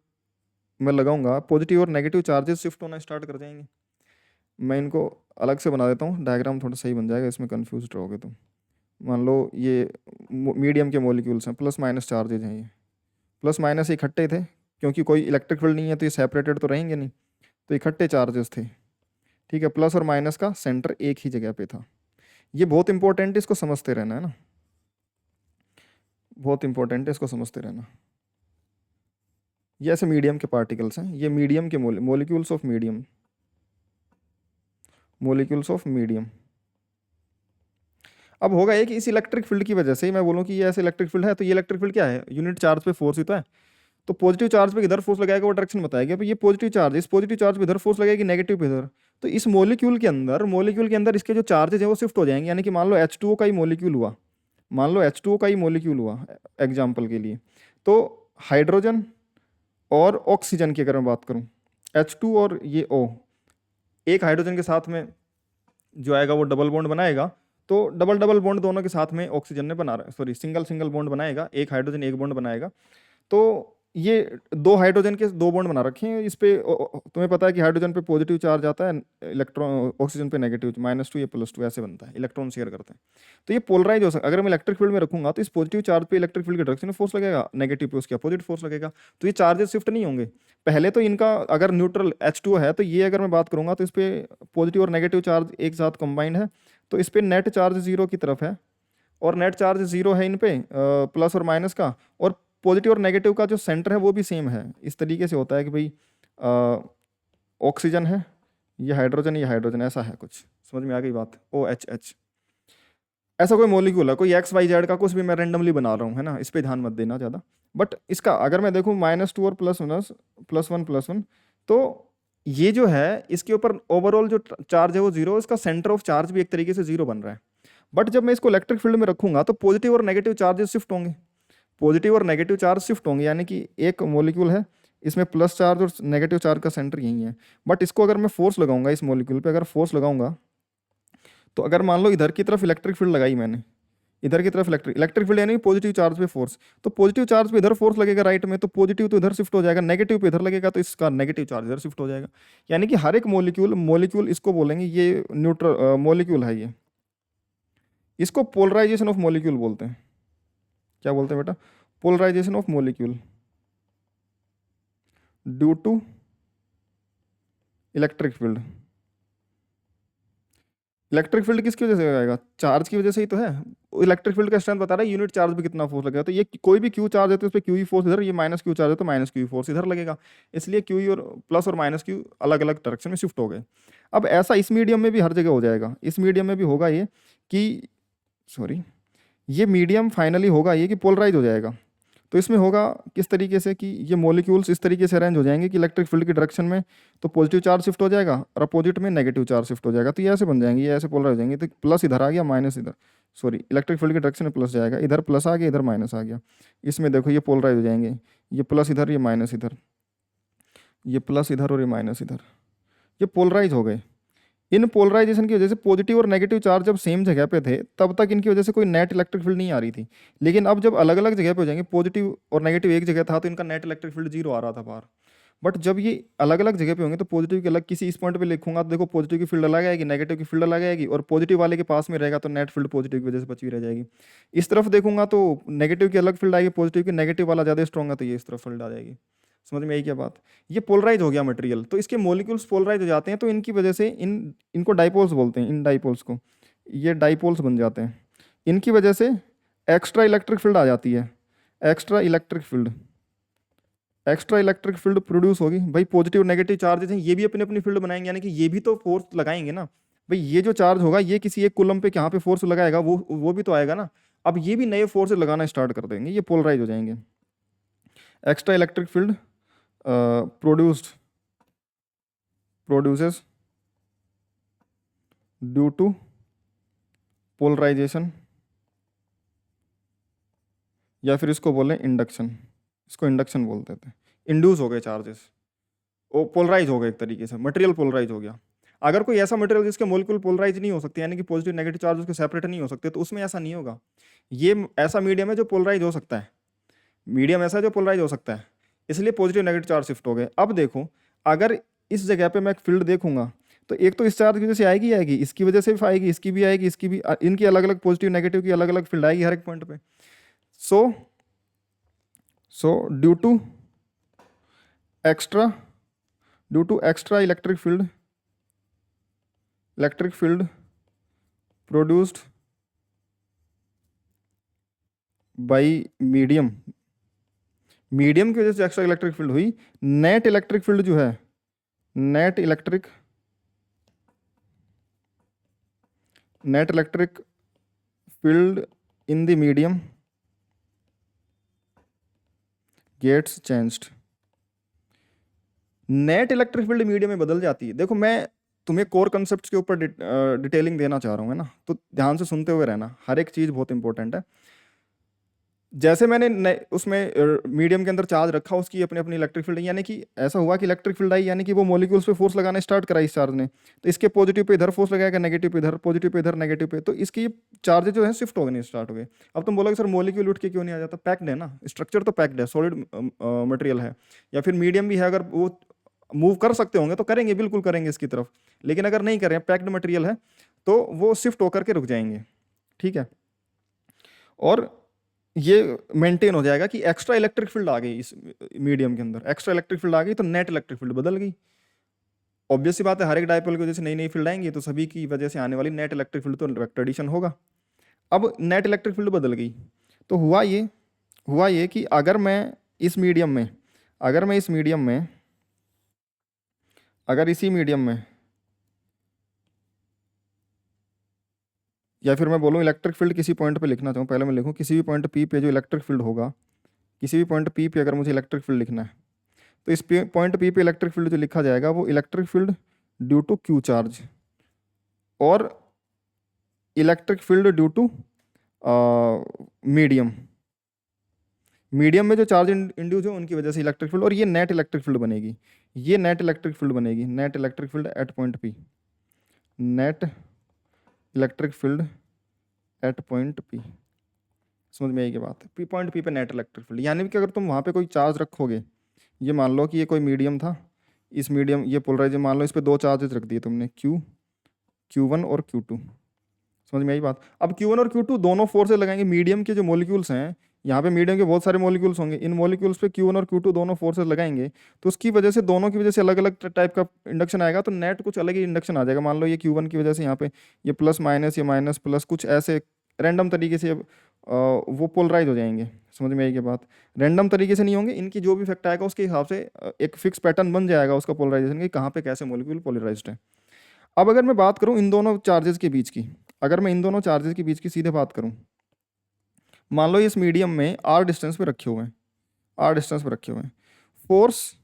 मैं लगाऊंगा, पॉजिटिव और नेगेटिव चार्जेस शिफ्ट होना स्टार्ट कर जाएंगे। मैं इनको अलग से बना देता हूँ, डायग्राम थोड़ा सही बन जाएगा, इसमें कंफ्यूज रहोगे तुम। मान लो ये मीडियम के मॉलिक्यूल्स हैं, प्लस माइनस चार्जेज हैं, ये प्लस माइनस इकट्ठे थे, क्योंकि कोई इलेक्ट्रिक फील्ड नहीं है तो ये सेपरेटेड तो रहेंगे नहीं, तो इकट्ठे चार्जेस थे, ठीक है। प्लस और माइनस का सेंटर एक ही जगह पे था। ये बहुत इंपॉर्टेंट है, इसको समझते रहना है ना, बहुत इंपॉर्टेंट है, इसको समझते रहना। ये ऐसे मीडियम के पार्टिकल्स हैं, ये मीडियम के molecules of medium, molecules of medium. अब होगा ये कि इस इलेक्ट्रिक फील्ड की वजह से मैं बोलूँ कि ये ऐसे इलेक्ट्रिक फील्ड है, तो ये इलेक्ट्रिक फील्ड क्या है, यूनिट चार्ज पे फोर्स ही तो है। तो पॉजिटिव चार्ज पे किधर फोर्स लगाएगा वो डायरेक्शन बताएगा। ये पॉजिटिव चार्ज, इस पॉजिटिव चार्ज पे इधर फोर्स लगेगी, नेगेटिव पे इधर। तो इस मॉलिक्यूल के अंदर इसके जो चार्जेज हैं वो शिफ्ट हो जाएंगे। यानी कि मान लो H2O का ही मॉलिक्यूल हुआ, मान लो H2O का ही मॉलिक्यूल हुआ एग्जाम्पल के लिए, तो हाइड्रोजन और ऑक्सीजन की अगर मैं बात करूँ, H2 और ये O, एक हाइड्रोजन के साथ में जो आएगा वो डबल बॉन्ड बनाएगा, तो डबल डबल बॉन्ड दोनों के साथ में ऑक्सीजन ने बना रहा है, सॉरी सिंगल सिंगल बॉन्ड बनाएगा, एक हाइड्रोजन एक बॉन्ड बनाएगा। तो ये दो हाइड्रोजन के दो बॉन्ड बना रखे हैं इस पे तुम्हें पता है कि हाइड्रोजन पे पॉजिटिव चार्ज आता है, इलेक्ट्रॉन ऑक्सीजन पे नेगेटिव, -2 या +2 ऐसे बनता है, इलेक्ट्रॉन शेयर करते हैं। तो ये पोलराइज हो सकता है। अगर मैं इलेक्ट्रिक फील्ड में रखूंगा तो इस पॉजिटिव चार्ज पे इलेक्ट्रिक फील्ड के डायरेक्शन में फोर्स लगेगा, नेगेटिव पे उसके अपोजिट फोर्स लगेगा, तो ये चार्जेस शिफ्ट नहीं होंगे। पहले तो इनका अगर न्यूट्रल H2 है तो ये अगर मैं बात करूंगा तो इस पे पॉजिटिव और नेगेटिव चार्ज एक साथ कंबाइंड है, तो इस पे नेट चार्ज जीरो की तरफ है, और नेट चार्ज जीरो है इन पे प्लस और माइनस का, और पॉजिटिव और नेगेटिव का जो सेंटर है वो भी सेम है। इस तरीके से होता है कि भाई ऑक्सीजन है, ये हाइड्रोजन ऐसा है कुछ, समझ में आ गई बात। OH ऐसा कोई मॉलिक्यूल है, कोई XYZ का कुछ भी मैं रेंडमली बना रहा हूँ, है ना, इस पे ध्यान मत देना ज़्यादा। बट इसका अगर मैं देखूँ -2 और +1 तो ये जो है इसके ऊपर ओवरऑल जो चार्ज है वो जीरो, इसका सेंटर ऑफ चार्ज भी एक तरीके से जीरो बन रहा है। बट जब मैं इसको इलेक्ट्रिक फील्ड में रखूंगा तो पॉजिटिव और नेगेटिव चार्जेस शिफ्ट होंगे, पॉजिटिव और नेगेटिव चार्ज शिफ्ट होंगे, यानी कि एक मॉलिक्यूल है इसमें प्लस चार्ज और नेगेटिव चार्ज का सेंटर यही है। बट इसको अगर मैं फोर्स लगाऊंगा, इस मॉलिक्यूल पे अगर फोर्स लगाऊंगा, तो अगर मान लो इधर की तरफ इलेक्ट्रिक फील्ड लगाई मैंने, इधर की तरफ इलेक्ट्रिक फील्ड यानी पॉजिटिव चार्ज पे फोर्स, तो पॉजिटिव चार्ज पे इधर फोर्स लगेगा राइट में, तो पॉजिटिव तो इधर शिफ्ट हो जाएगा, नेगेटिव पे इधर लगेगा तो इसका नेगेटिव चार्ज इधर शिफ्ट हो जाएगा। यानी कि हर एक मॉलिक्यूल इसको बोलेंगे, ये न्यूट्रल मॉलिक्यूल है, ये इसको पोलराइजेशन ऑफ मॉलिक्यूल बोलते हैं। क्या बोलते हैं बेटा? Polarization of molecule due to electric field. Electric field किसकी वजह से आएगा? चार्ज की वजह से ही तो है। इलेक्ट्रिक फील्ड का स्ट्रेंथ बता रहा है यूनिट चार्ज पे कितना फोर्स लगेगा, तो ये कोई भी क्यू चार्ज है तो उस पर क्यू ई फोर्स इधर, ये -Q चार्ज है तो -Q फोर्स इधर लगेगा, इसलिए क्यू ई और प्लस और -Q अलग अलग डायरेक्शन में शिफ्ट हो गए। अब ऐसा इस मीडियम में भी हर जगह हो जाएगा, इस मीडियम में भी होगा ये कि सॉरी ये मीडियम फाइनली होगा ये कि पोलराइज हो जाएगा। तो इसमें होगा किस तरीके से कि ये मॉलिक्यूल्स इस तरीके से अरेंज हो जाएंगे कि इलेक्ट्रिक फील्ड की डायरेक्शन में तो पॉजिटिव चार्ज शिफ्ट हो जाएगा और अपोजिट में नेगेटिव चार्ज शिफ्ट हो जाएगा, तो ये ऐसे बन जाएंगे, ये ऐसे पोलराइज हो जाएंगे। तो प्लस इधर आ गया, माइनस इधर, सॉरी इलेक्ट्रिक फील्ड की डायरेक्शन में प्लस जाएगा, इधर प्लस आ गया, इधर माइनस आ गया। इसमें देखो ये पोलराइज हो जाएंगे, ये प्लस इधर, ये माइनस इधर, ये प्लस इधर और ये माइनस इधर, ये पोलराइज हो गए। इन पोलराइजेशन की वजह से पॉजिटिव और नेगेटिव चार्ज जब सेम जगह पे थे तब तक इनकी वजह से कोई नेट इलेक्ट्रिक फील्ड नहीं आ रही थी, लेकिन अब जब अलग अलग जगह पे हो जाएंगे, पॉजिटिव और नेगेटिव एक जगह था तो इनका नेट इलेक्ट्रिक फील्ड जीरो आ रहा था बाहर। बट जब ये अलग अलग जगह पे होंगे तो पॉजिटिव की अलग किसी इस पॉइंट पे लिखूंगा तो देखो पॉजिटिव की फील्ड अलग आएगी, नेगेटिव की फील्ड अलग आएगी, और पॉजिटिव वाले के पास में रहेगा तो नेट फील्ड पॉजिटिव की वजह से बची रह जाएगी। इस तरफ देखूंगा तो नेगेटिव की अलग फील्ड आएगी, पॉजिटिव की, नेगेटिव वाला ज़्यादा स्ट्रॉन्ग है तो ये इस तरफ फील्ड आ जाएगी। समझ में आई क्या बात? ये पोलराइज हो गया मटेरियल, तो इसके मॉलिक्यूल्स पोलराइज हो जाते हैं, तो इनकी वजह से इनको डाइपोल्स बोलते हैं, इन डाइपोल्स को, ये डाइपोल्स बन जाते हैं। इनकी वजह से एक्स्ट्रा इलेक्ट्रिक फील्ड आ जाती है, एक्स्ट्रा इलेक्ट्रिक फील्ड प्रोड्यूस होगी। भाई पॉजिटिव नेगेटिव चार्जेस हैं, ये भी अपनी अपनी फील्ड बनाएंगे, यानी कि ये भी तो फोर्स लगाएंगे ना। भाई ये जो चार्ज होगा ये किसी एक कूलम पे यहाँ पे फोर्स लगाएगा, वो भी तो आएगा ना। अब ये भी नए फोर्स लगाना स्टार्ट कर देंगे, ये पोलराइज हो जाएंगे। Extra electric field produces due to polarization, या फिर इसको बोलें इंडक्शन, इसको इंडक्शन बोलते थे। इंड्यूस हो गए चार्जेस, वो पोलराइज हो गए, एक तरीके से मटेरियल पोलराइज हो गया। अगर कोई ऐसा मटेरियल जिसके मॉलिक्यूल पोलराइज नहीं हो सकते, यानी कि पॉजिटिव नेगेटिव चार्ज उसके सेपरेट नहीं हो सकते, तो उसमें ऐसा नहीं होगा। ये ऐसा मीडियम है जो पोलराइज हो सकता है, मीडियम ऐसा है जो पोलराइज हो सकता है, इसलिए पॉजिटिव नेगेटिव चार्ज शिफ्ट हो गए। अब देखो अगर इस जगह पे मैं एक फील्ड देखूंगा तो एक तो इस चार्ज की वजह से आएगी, इसकी वजह से भी आएगी, इसकी भी आएगी, इसकी भी, इनकी अलग अलग पॉजिटिव नेगेटिव की अलग अलग फील्ड आएगी हर एक पॉइंट पे। So due to extra electric field produced by medium की वजह से एक्स्ट्रा इलेक्ट्रिक फील्ड हुई। नेट इलेक्ट्रिक फील्ड जो है, net electric field in the medium gets changed. Net electric field medium में बदल जाती है। देखो मैं तुम्हें कोर कंसेप्ट के ऊपर डिटेलिंग देना चाह रहा हूँ, है ना, तो ध्यान से सुनते हुए रहना, हर एक चीज़ बहुत इंपॉर्टेंट है। जैसे मैंने उसमें मीडियम के अंदर चार्ज रखा, उसकी अपनी अपनी इलेक्ट्रिक फील्ड, यानी कि ऐसा हुआ कि इलेक्ट्रिक फील्ड आई, यानी कि वो मॉलिक्यूल्स पे फोर्स लगाना स्टार्ट करा इस चार्ज ने। तो इसके पॉजिटिव पे इधर फोर्स लगाएगा, नेगेटिव पे इधर, पॉजिटिव पे इधर, नेगेटिव पे, तो इसके चार्ज जो है शिफ्ट होने स्टार्ट हो गए। अब तुम बोलोगे सर मॉलिक्यूल उठ के क्यों नहीं आ जाता? पैक्ड है ना, स्ट्रक्चर तो पैक्ड है, सॉलिड मटेरियल है, या फिर मीडियम भी है, अगर वो मूव कर सकते होंगे तो करेंगे, बिल्कुल करेंगे इसकी तरफ। लेकिन अगर नहीं करें, पैक्ड मटेरियल है, तो वो शिफ्ट होकर के रुक जाएंगे। ठीक है, और ये मेंटेन हो जाएगा कि एक्स्ट्रा इलेक्ट्रिक फील्ड आ गई इस मीडियम के अंदर, एक्स्ट्रा इलेक्ट्रिक फील्ड आ गई तो नेट इलेक्ट्रिक फील्ड बदल गई। ऑब्वियस सी बात है, हर एक डायपोल की वजह से नई नई फील्ड आएंगी, तो सभी की वजह से आने वाली नेट इलेक्ट्रिक फील्ड तो वेक्टर एडिशन होगा। अब नेट इलेक्ट्रिक फील्ड बदल गई, तो हुआ ये कि अगर मैं इस मीडियम में अगर मैं इस मीडियम में अगर इसी मीडियम में, या फिर मैं बोलूँ इलेक्ट्रिक फील्ड किसी पॉइंट पे लिखना चाहूँ, पहले मैं लिखूँ किसी भी पॉइंट पी पे जो इलेक्ट्रिक फील्ड होगा, किसी भी पॉइंट पी पे अगर मुझे इलेक्ट्रिक फील्ड लिखना है, तो इस पॉइंट पी पे इलेक्ट्रिक फील्ड जो लिखा जाएगा वो electric field due to Q charge, और electric field due to medium medium में जो चार्ज इंड्यूस है उनकी वजह से इलेक्ट्रिक फील्ड, और ये नेट इलेक्ट्रिक फील्ड बनेगी। ये नेट इलेक्ट्रिक फील्ड बनेगी, net electric field at point P, net electric field at point P. समझ में आएगी बात? पी पॉइंट पी पे नेट इलेक्ट्रिक फील्ड, यानी कि अगर तुम वहाँ पे कोई चार्ज रखोगे, ये मान लो कि ये कोई मीडियम था, इस मीडियम ये पोलराइज, मान लो इस पे दो चार्जेस रख दिए तुमने, Q1 और Q2। समझ में आई बात? अब Q1 और Q2 दोनों फोर्सेज लगाएंगे, मीडियम के जो मॉलिक्यूल्स हैं, यहाँ पे मीडियम के बहुत सारे मॉलिक्यूल्स होंगे, इन मॉलिक्यूल्स पे Q1 और Q2 दोनों फोर्सेज लगाएंगे, तो उसकी वजह से दोनों की वजह से अलग अलग टाइप का इंडक्शन आएगा, तो नेट कुछ अलग ही इंडक्शन आ जाएगा। मान लो ये Q1 की वजह से यहाँ पे ये प्लस माइनस, ये माइनस प्लस, कुछ ऐसे रैंडम तरीके से वो पोलराइज हो जाएंगे। समझ में आएगी बात? रैंडम तरीके से नहीं होंगे, इनकी जो भी इफेक्ट आएगा उसके हिसाब से एक फिक्स पैटर्न बन जाएगा उसका पोलराइजेशन की, कहाँ पे कैसे मॉलिक्यूल पोलराइज्ड है। अब अगर मैं बात करूं इन दोनों चार्जेस के बीच की, अगर मैं इन दोनों चार्जेस के बीच की सीधे बात करूं, मान लो इस मीडियम में आर डिस्टेंस पे रखे हुए हैं, आर डिस्टेंस पे रखे हुए हैं, force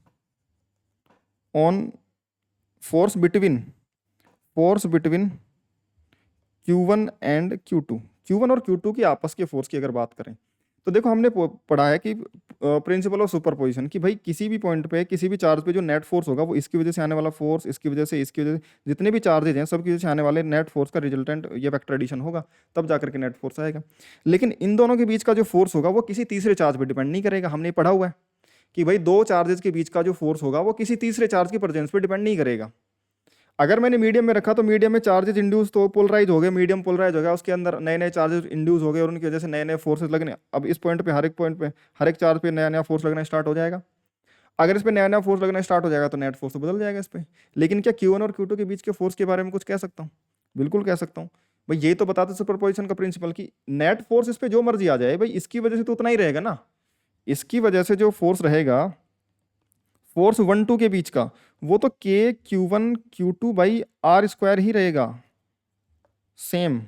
on force between Q1 and Q2, Q1 और Q2 की आपस के फोर्स की अगर बात करें, तो देखो हमने पढ़ा है कि प्रिंसिपल ऑफ सुपरपोजिशन, कि भाई किसी भी पॉइंट पे, किसी भी चार्ज पे जो नेट फोर्स होगा वो इसकी वजह से आने वाला फोर्स, इसकी वजह से, इसकी वजह से, जितने भी चार्जेज हैं सब की वजह से आने वाले नेट फोर्स का रिजल्टेंट ये वेक्टर एडिशन होगा, तब जाकर के नेट फोर्स आएगा। लेकिन इन दोनों के बीच का जो फोर्स होगा वो किसी तीसरे चार्ज पर डिपेंड नहीं करेगा। हमने पढ़ा हुआ है कि भाई दो चार्जेस के बीच का जो फोर्स होगा वो किसी तीसरे चार्ज की प्रेजेंस पे डिपेंड नहीं करेगा। अगर मैंने मीडियम में रखा तो मीडियम में चार्जेस इंड्यूस तो पोलराइज हो गए, मीडियम पोलराइज हो गया, उसके अंदर नए नए चार्जेस इंड्यूस हो गए और उनकी वजह से नए नए फोर्सेस लगने, अब इस पॉइंट पे, हर एक पॉइंट पे, हर एक चार्ज पे नया नया फोर्स लगना स्टार्ट हो जाएगा। अगर इस पे नया नया फोर्स लगना स्टार्ट हो जाएगा तो नेट फोर्स तो बदल जाएगा इस पे। लेकिन क्या Q1 और Q2 के बीच के फोर्स के बारे में कुछ कह सकता हूँ? बिल्कुल कह सकता हूँ। भाई ये तो बताते सुपरपोजिशन का प्रिंसिपल कि नेट फोर्स इस पे जो मर्जी आ जाए, भाई इसकी वजह से तो उतना ही रहेगा ना, इसकी वजह से जो फोर्स रहेगा, फोर्स 1 2 के बीच का, वो तो Q1 Q2 by r square ही रहेगा, सेम,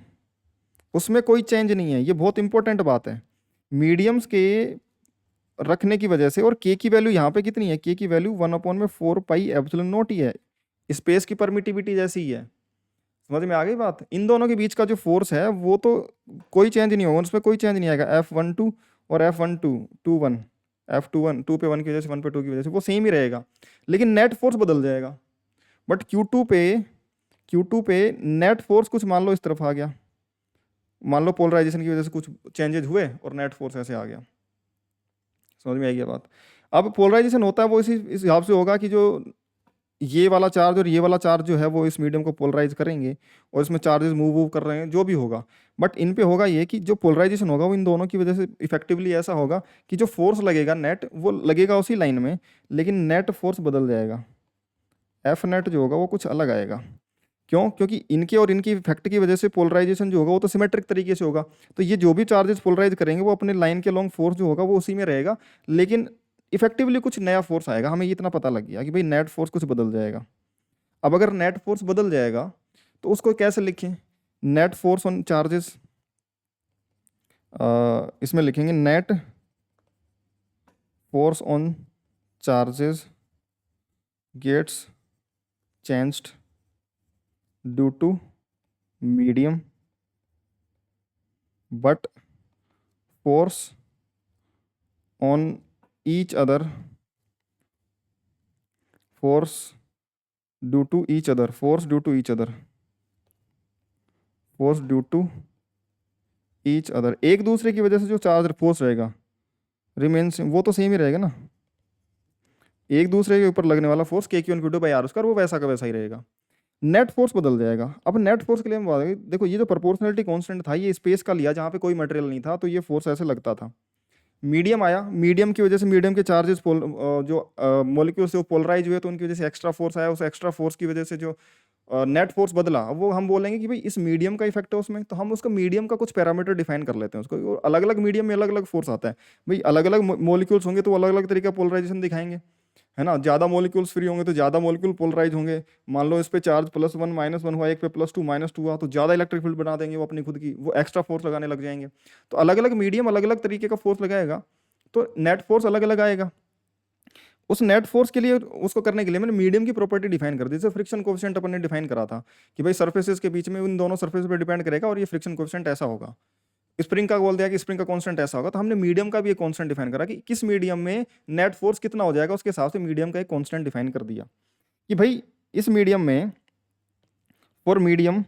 उसमें कोई चेंज नहीं है। ये बहुत इंपॉर्टेंट बात है। मीडियम्स के रखने की वजह से, और के की वैल्यू यहाँ पे कितनी है, के की वैल्यू 1/4 पाई एप्सिलॉन नॉट ही है, स्पेस की परमिटिविटी जैसी ही है। समझ में आ गई बात? इन दोनों के बीच का जो फोर्स है वो तो कोई चेंज नहीं होगा, उसमें कोई चेंज नहीं आएगा। F12 और F12 F21 2 पे 1 की वजह से, 1 पे 2 की वजह से वो सेम ही रहेगा, लेकिन नेट फोर्स बदल जाएगा। बट Q2 पे नेट फोर्स कुछ मान लो इस तरफ आ गया, मान लो पोलराइजेशन की वजह से कुछ चेंजेस हुए और नेट फोर्स ऐसे आ गया। समझ में आएगी बात? अब पोलराइजेशन होता है वो इस हिसाब से होगा कि जो ये वाला चार्ज और ये वाला चार्ज जो है वो इस मीडियम को पोलराइज करेंगे, और इसमें चार्जेस मूव कर रहे हैं जो भी होगा, बट इन पे होगा ये कि जो पोलराइजेशन होगा वो इन दोनों की वजह से इफेक्टिवली ऐसा होगा कि जो फोर्स लगेगा नेट, वो लगेगा उसी लाइन में, लेकिन नेट फोर्स बदल जाएगा। एफ नेट जो होगा वो कुछ अलग आएगा। क्यों? क्योंकि इनके और इनकी इफेक्ट की वजह से पोलराइजेशन जो होगा वो तो सिमेट्रिक तरीके से होगा, तो ये जो भी चार्जेस पोलराइज करेंगे वो अपने लाइन के लॉन्ग फोर्स जो होगा वो उसी में रहेगा, लेकिन इफेक्टिवली कुछ नया फोर्स आएगा। हमें ये इतना पता लग गया कि भाई नेट फोर्स कुछ बदल जाएगा। अब अगर नेट फोर्स बदल जाएगा तो उसको कैसे लिखें? नेट फोर्स ऑन चार्जेस, इसमें लिखेंगे net force on charges gets changed due to medium, but force on each other, force due to each other, force due to each other, force due to each other, एक दूसरे की वजह से जो charge force रहेगा remains, वो तो same ही रहेगा ना, एक दूसरे के ऊपर लगने वाला force k q n q two by r square वो वैसा का वैसा ही रहेगा। नेट फोर्स बदल जाएगा। अब नेट फोर्स के लिए हम बात करें, देखो ये जो प्रोपोर्शनलिटी कांस्टेंट था ये स्पेस का लिया जहाँ पे कोई मटेरियल नहीं था, तो ये फोर्स ऐसे लगता था। मीडियम आया, मीडियम की वजह से मीडियम के चार्जेस जो मॉलिक्यूल से वो पोलराइज हुए तो उनकी वजह से एक्स्ट्रा फोर्स आया, उस एक्स्ट्रा फोर्स की वजह से जो नेट फोर्स बदला वो हम बोलेंगे कि भाई इस मीडियम का इफेक्ट है उसमें, तो हम उसका मीडियम का कुछ पैरामीटर डिफाइन कर लेते हैं उसको, अलग अलग मीडियम में अलग अलग फोर्स आता है। भाई अलग अलग मॉलिक्यूल्स होंगे तो अलग अलग तरीके का पोलराइजेशन दिखाएंगे, है ना, ज्यादा मॉलिक्यूल्स फ्री होंगे तो ज्यादा मॉलिक्यूल पोलराइज होंगे। मान लो इस पे चार्ज +1 -1 हुआ, एक पे +2 -2 हुआ, तो ज्यादा इलेक्ट्रिक फील्ड बना देंगे वो अपनी खुद की, वो एक्स्ट्रा फोर्स लगाने लग जाएंगे। तो अलग अलग मीडियम अलग अलग तरीके का फोर्स लगाएगा, तो नेट फोर्स अलग अलग आएगा। उस नेट फोर्स के लिए उसको करने के लिए मैंने मीडियम की प्रॉपर्टी डिफाइन कर दी, जैसे फ्रिक्शन कोएफिशिएंट अपन ने डिफाइन करा था कि भाई सर्फेसेस के बीच में उन दोनों सर्फेस पे डिपेंड करेगा और ये फ्रिक्शन कोएफिशिएंट ऐसा होगा। स्प्रिंग का बोल दिया कि स्प्रिंग का कांस्टेंट ऐसा होगा, तो हमने मीडियम का भी एक कांस्टेंट डिफाइन करा कि किस मीडियम में नेट फोर्स कितना हो जाएगा, उसके हिसाब से मीडियम का एक कांस्टेंट डिफाइन कर दिया कि भाई इस मीडियम में, फॉर मीडियम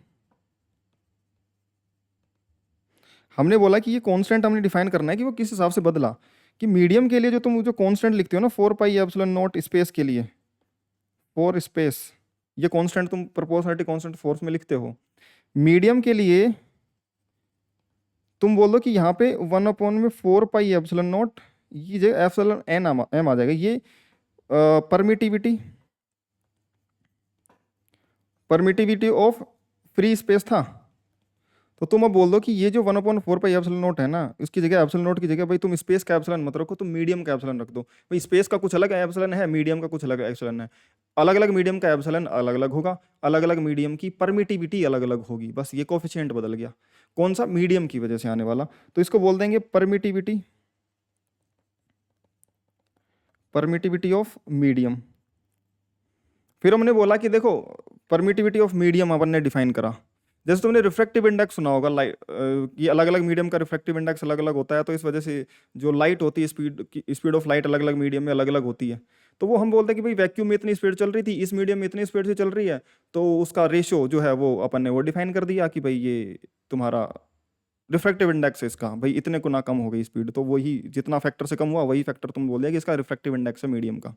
हमने बोला कि ये कांस्टेंट हमने डिफाइन करना है कि वो किस हिसाब से बदला, कि मीडियम के लिए जो तुम जो कांस्टेंट लिखते हो ना 4πε0 स्पेस के लिए, फॉर स्पेस, ये कांस्टेंट तुम प्रोपोर्शनलिटी कांस्टेंट फोर्स में लिखते हो, मीडियम के लिए तुम बोल दो कि यहाँ पे 1/4πε0, ये जो एप्सिलॉन एन एम आ जाएगा, ये permittivity, permittivity of free space था। तो तुम अब बोल दो कि ये जो 1/4πε0 है ना, उसकी जगह एप्सिलॉन की जगह भाई तुम स्पेस का एप्सिलॉन मत रखो, तुम मीडियम का एप्सिलॉन रख दो। भाई स्पेस का कुछ अलग एप्सिलॉन है, मीडियम का कुछ अलग एप्सिलॉन है, अलग अलग मीडियम का एप्सिलॉन अलग अलग होगा, अलग अलग मीडियम की परमिटिविटी अलग अलग होगी, बस ये कोफिशिएंट बदल गया, कौन सा, मीडियम की वजह से आने वाला, तो इसको बोल देंगे परमिटिविटी, परमिटिविटी ऑफ मीडियम। फिर हमने बोला कि देखो परमिटिविटी ऑफ मीडियम अपन ने डिफाइन करा, जैसे तुमने रिफ्रैक्टिव इंडेक्स सुना होगा, लाइट कि अलग अलग मीडियम का रिफ्रैक्टिव इंडेक्स अलग अलग होता है, तो इस वजह से जो लाइट होती है, स्पीड ऑफ लाइट अलग अलग मीडियम में अलग अलग होती है। तो वो हम बोलते हैं कि भाई वैक्यूम में इतनी स्पीड चल रही थी, इस मीडियम में इतनी स्पीड से चल रही है, तो उसका रेशो जो है वो अपन ने वो डिफाइन कर दिया कि भाई ये तुम्हारा रिफ्रैक्टिव इंडेक्स है इसका, भाई इतने गुना कम हो गई स्पीड, तो वही जितना फैक्टर से कम हुआ वही फैक्टर तुम बोल दिया कि इसका रिफ्रैक्टिव इंडेक्स है मीडियम का।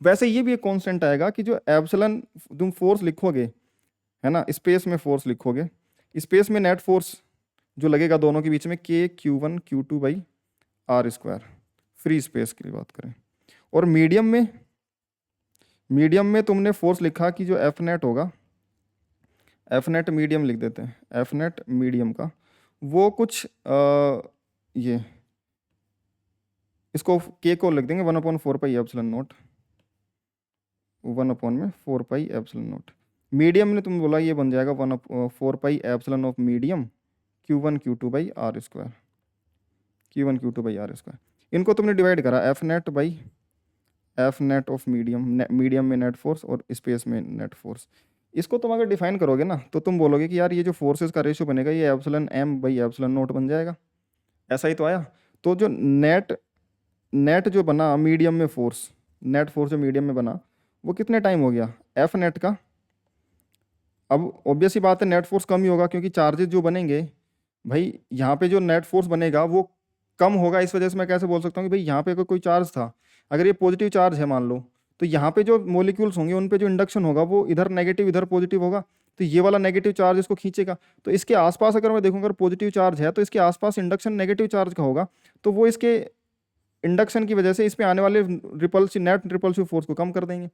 वैसे ये भी एक कांस्टेंट आएगा कि जो एप्सिलॉन तुम फोर्स लिखोगे, है ना, स्पेस में फोर्स लिखोगे, स्पेस में नेट फोर्स जो लगेगा दोनों के बीच में KQ1Q2/r², फ्री स्पेस की बात करें। और मीडियम में तुमने फोर्स लिखा कि जो एफ नेट होगा, एफ नेट मीडियम लिख देते हैं, एफ नेट मीडियम का वो कुछ ये इसको के को लिख देंगे 1/4πε0, 1/4πε0। मीडियम ने तुम बोला ये बन जाएगा 1/4πε ऑफ मीडियम Q1Q2/r², Q1Q2/r²। इनको तुमने डिवाइड करा F net of medium, medium में नेट फोर्स और स्पेस में नेट फोर्स। इसको तुम अगर डिफाइन करोगे ना तो तुम बोलोगे कि यार ये जो फोर्सेस का रेशियो बनेगा ये εm/ε0 बन जाएगा, ऐसा ही तो आया। तो जो नेट जो बना मीडियम में फोर्स, नेट फोर्स जो मीडियम में बना वो कितने टाइम हो गया एफ नेट का। अब ऑब्वियस ही बात है नेट फोर्स कम ही होगा, क्योंकि चार्जेस जो बनेंगे भाई यहाँ पे जो नेट फोर्स बनेगा वो कम होगा। इस वजह से मैं कैसे बोल सकता हूँ कि भाई यहाँ पे अगर कोई चार्ज था, अगर ये पॉजिटिव चार्ज है मान लो, तो यहाँ पे जो मॉलिक्यूल्स होंगे उन पे जो इंडक्शन होगा वो इधर नेगेटिव इधर पॉजिटिव होगा, तो ये वाला नेगेटिव चार्ज इसको खींचेगा। तो इसके आसपास अगर मैं देखूँ अगर पॉजिटिव चार्ज है तो इसके आसपास इंडक्शन नेगेटिव चार्ज का होगा, तो वो इसके इंडक्शन की वजह से इस पे आने वाले रिपल्सिव नेट रिपल्सिव फोर्स को कम कर देंगे।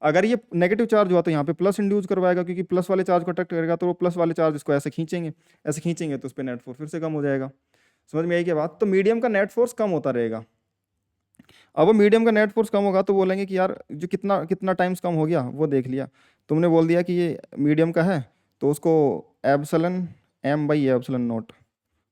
अगर ये नेगेटिव चार्ज हुआ तो यहाँ पे प्लस इंड्यूस करवाएगा, क्योंकि प्लस वाले चार्ज को अट्रैक्ट करेगा, तो वो प्लस वाले चार्ज इसको ऐसे खींचेंगे तो उस पर नेट फोर्स फिर से कम हो जाएगा। समझ में आई क्या बात। तो मीडियम का नेट फोर्स कम होता रहेगा। अब वो मीडियम का नेट फोर्स कम होगा तो बोलेंगे कि यार जो कितना कितना टाइम्स कम हो गया वो देख लिया तुमने, बोल दिया कि ये मीडियम का है तो उसको एप्सिलॉन m/ε0,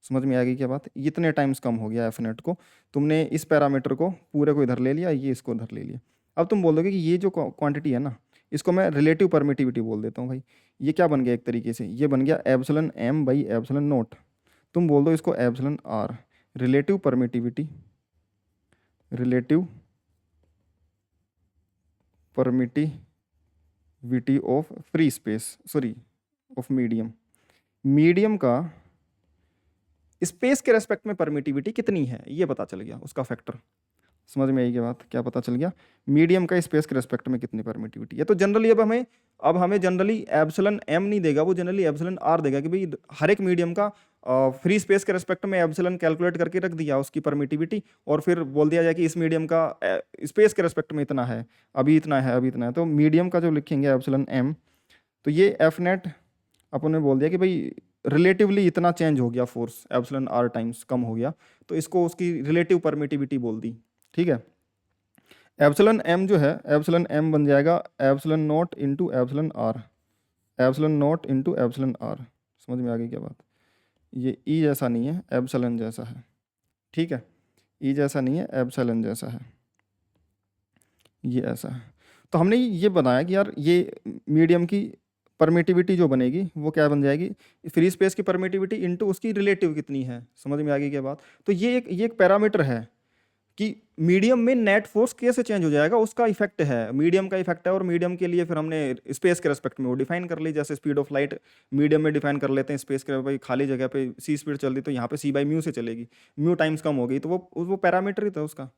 समझ में आ गई क्या बात। इतने टाइम्स कम हो गया एफ नेट को, तुमने इस पैरामीटर को पूरे को इधर ले लिया, ये इसको इधर ले लिया। अब तुम बोल दोगे कि ये जो क्वांटिटी है ना इसको मैं रिलेटिव परमिटिविटी बोल देता हूँ। भाई ये क्या बन गया एक तरीके से, ये बन गया एप्सिलॉन m/ε0। तुम बोल दो इसको epsilon r, relative permittivity relative permittivity of free space, sorry of medium, medium का स्पेस के रेस्पेक्ट में परमिटिविटी कितनी है ये पता चल गया, उसका फैक्टर। समझ में आई क्या बात, क्या पता चल गया, मीडियम का स्पेस के रेस्पेक्ट में कितनी परमिटिविटी है। तो जनरली अब हमें जनरली एप्सिलन एम नहीं देगा, वो जनरली एप्सिलन आर देगा कि भाई हर एक मीडियम का फ्री स्पेस के रेस्पेक्ट में एप्सिलन कैलकुलेट करके रख दिया उसकी परमिटिविटी, और फिर बोल दिया जाए कि इस मीडियम का स्पेस के रेस्पेक्ट में इतना है, अभी इतना है, अभी इतना है। तो मीडियम का जो लिखेंगे एप्सिलन एम, तो ये एफ नेट अपन ने बोल दिया कि भाई रिलेटिवली इतना चेंज हो गया फोर्स, एप्सिलन आर टाइम्स कम हो गया, तो इसको उसकी रिलेटिव परमिटिविटी बोल दी। ठीक है, एप्सिलन एम जो है, एप्सिलन एम बन जाएगा epsilon not into epsilon r, epsilon not into epsilon r. समझ में आ गई क्या बात, ये ई जैसा नहीं है, एप्सिलन जैसा है। ठीक है, ई जैसा नहीं है, एप्सिलन जैसा है, ये ऐसा है। तो हमने ये बताया कि यार ये मीडियम की परमिटिविटी जो बनेगी वो क्या बन जाएगी, फ्री स्पेस की परमिटिविटी इनटू उसकी रिलेटिव कितनी है। समझ में आ गई क्या बात। तो ये एक पैरामीटर है कि मीडियम में नेट फोर्स कैसे चेंज हो जाएगा, उसका इफेक्ट है, मीडियम का इफेक्ट है। और मीडियम के लिए फिर हमने स्पेस के रेस्पेक्ट में वो डिफाइन कर ली, जैसे स्पीड ऑफ लाइट मीडियम में डिफाइन कर लेते हैं, स्पेस के भाई खाली जगह पे सी स्पीड चल रही तो यहाँ पे सी बाई म्यू से चलेगी, म्यू टाइम्स कम हो गई, तो वो पैरामीटर ही था उसका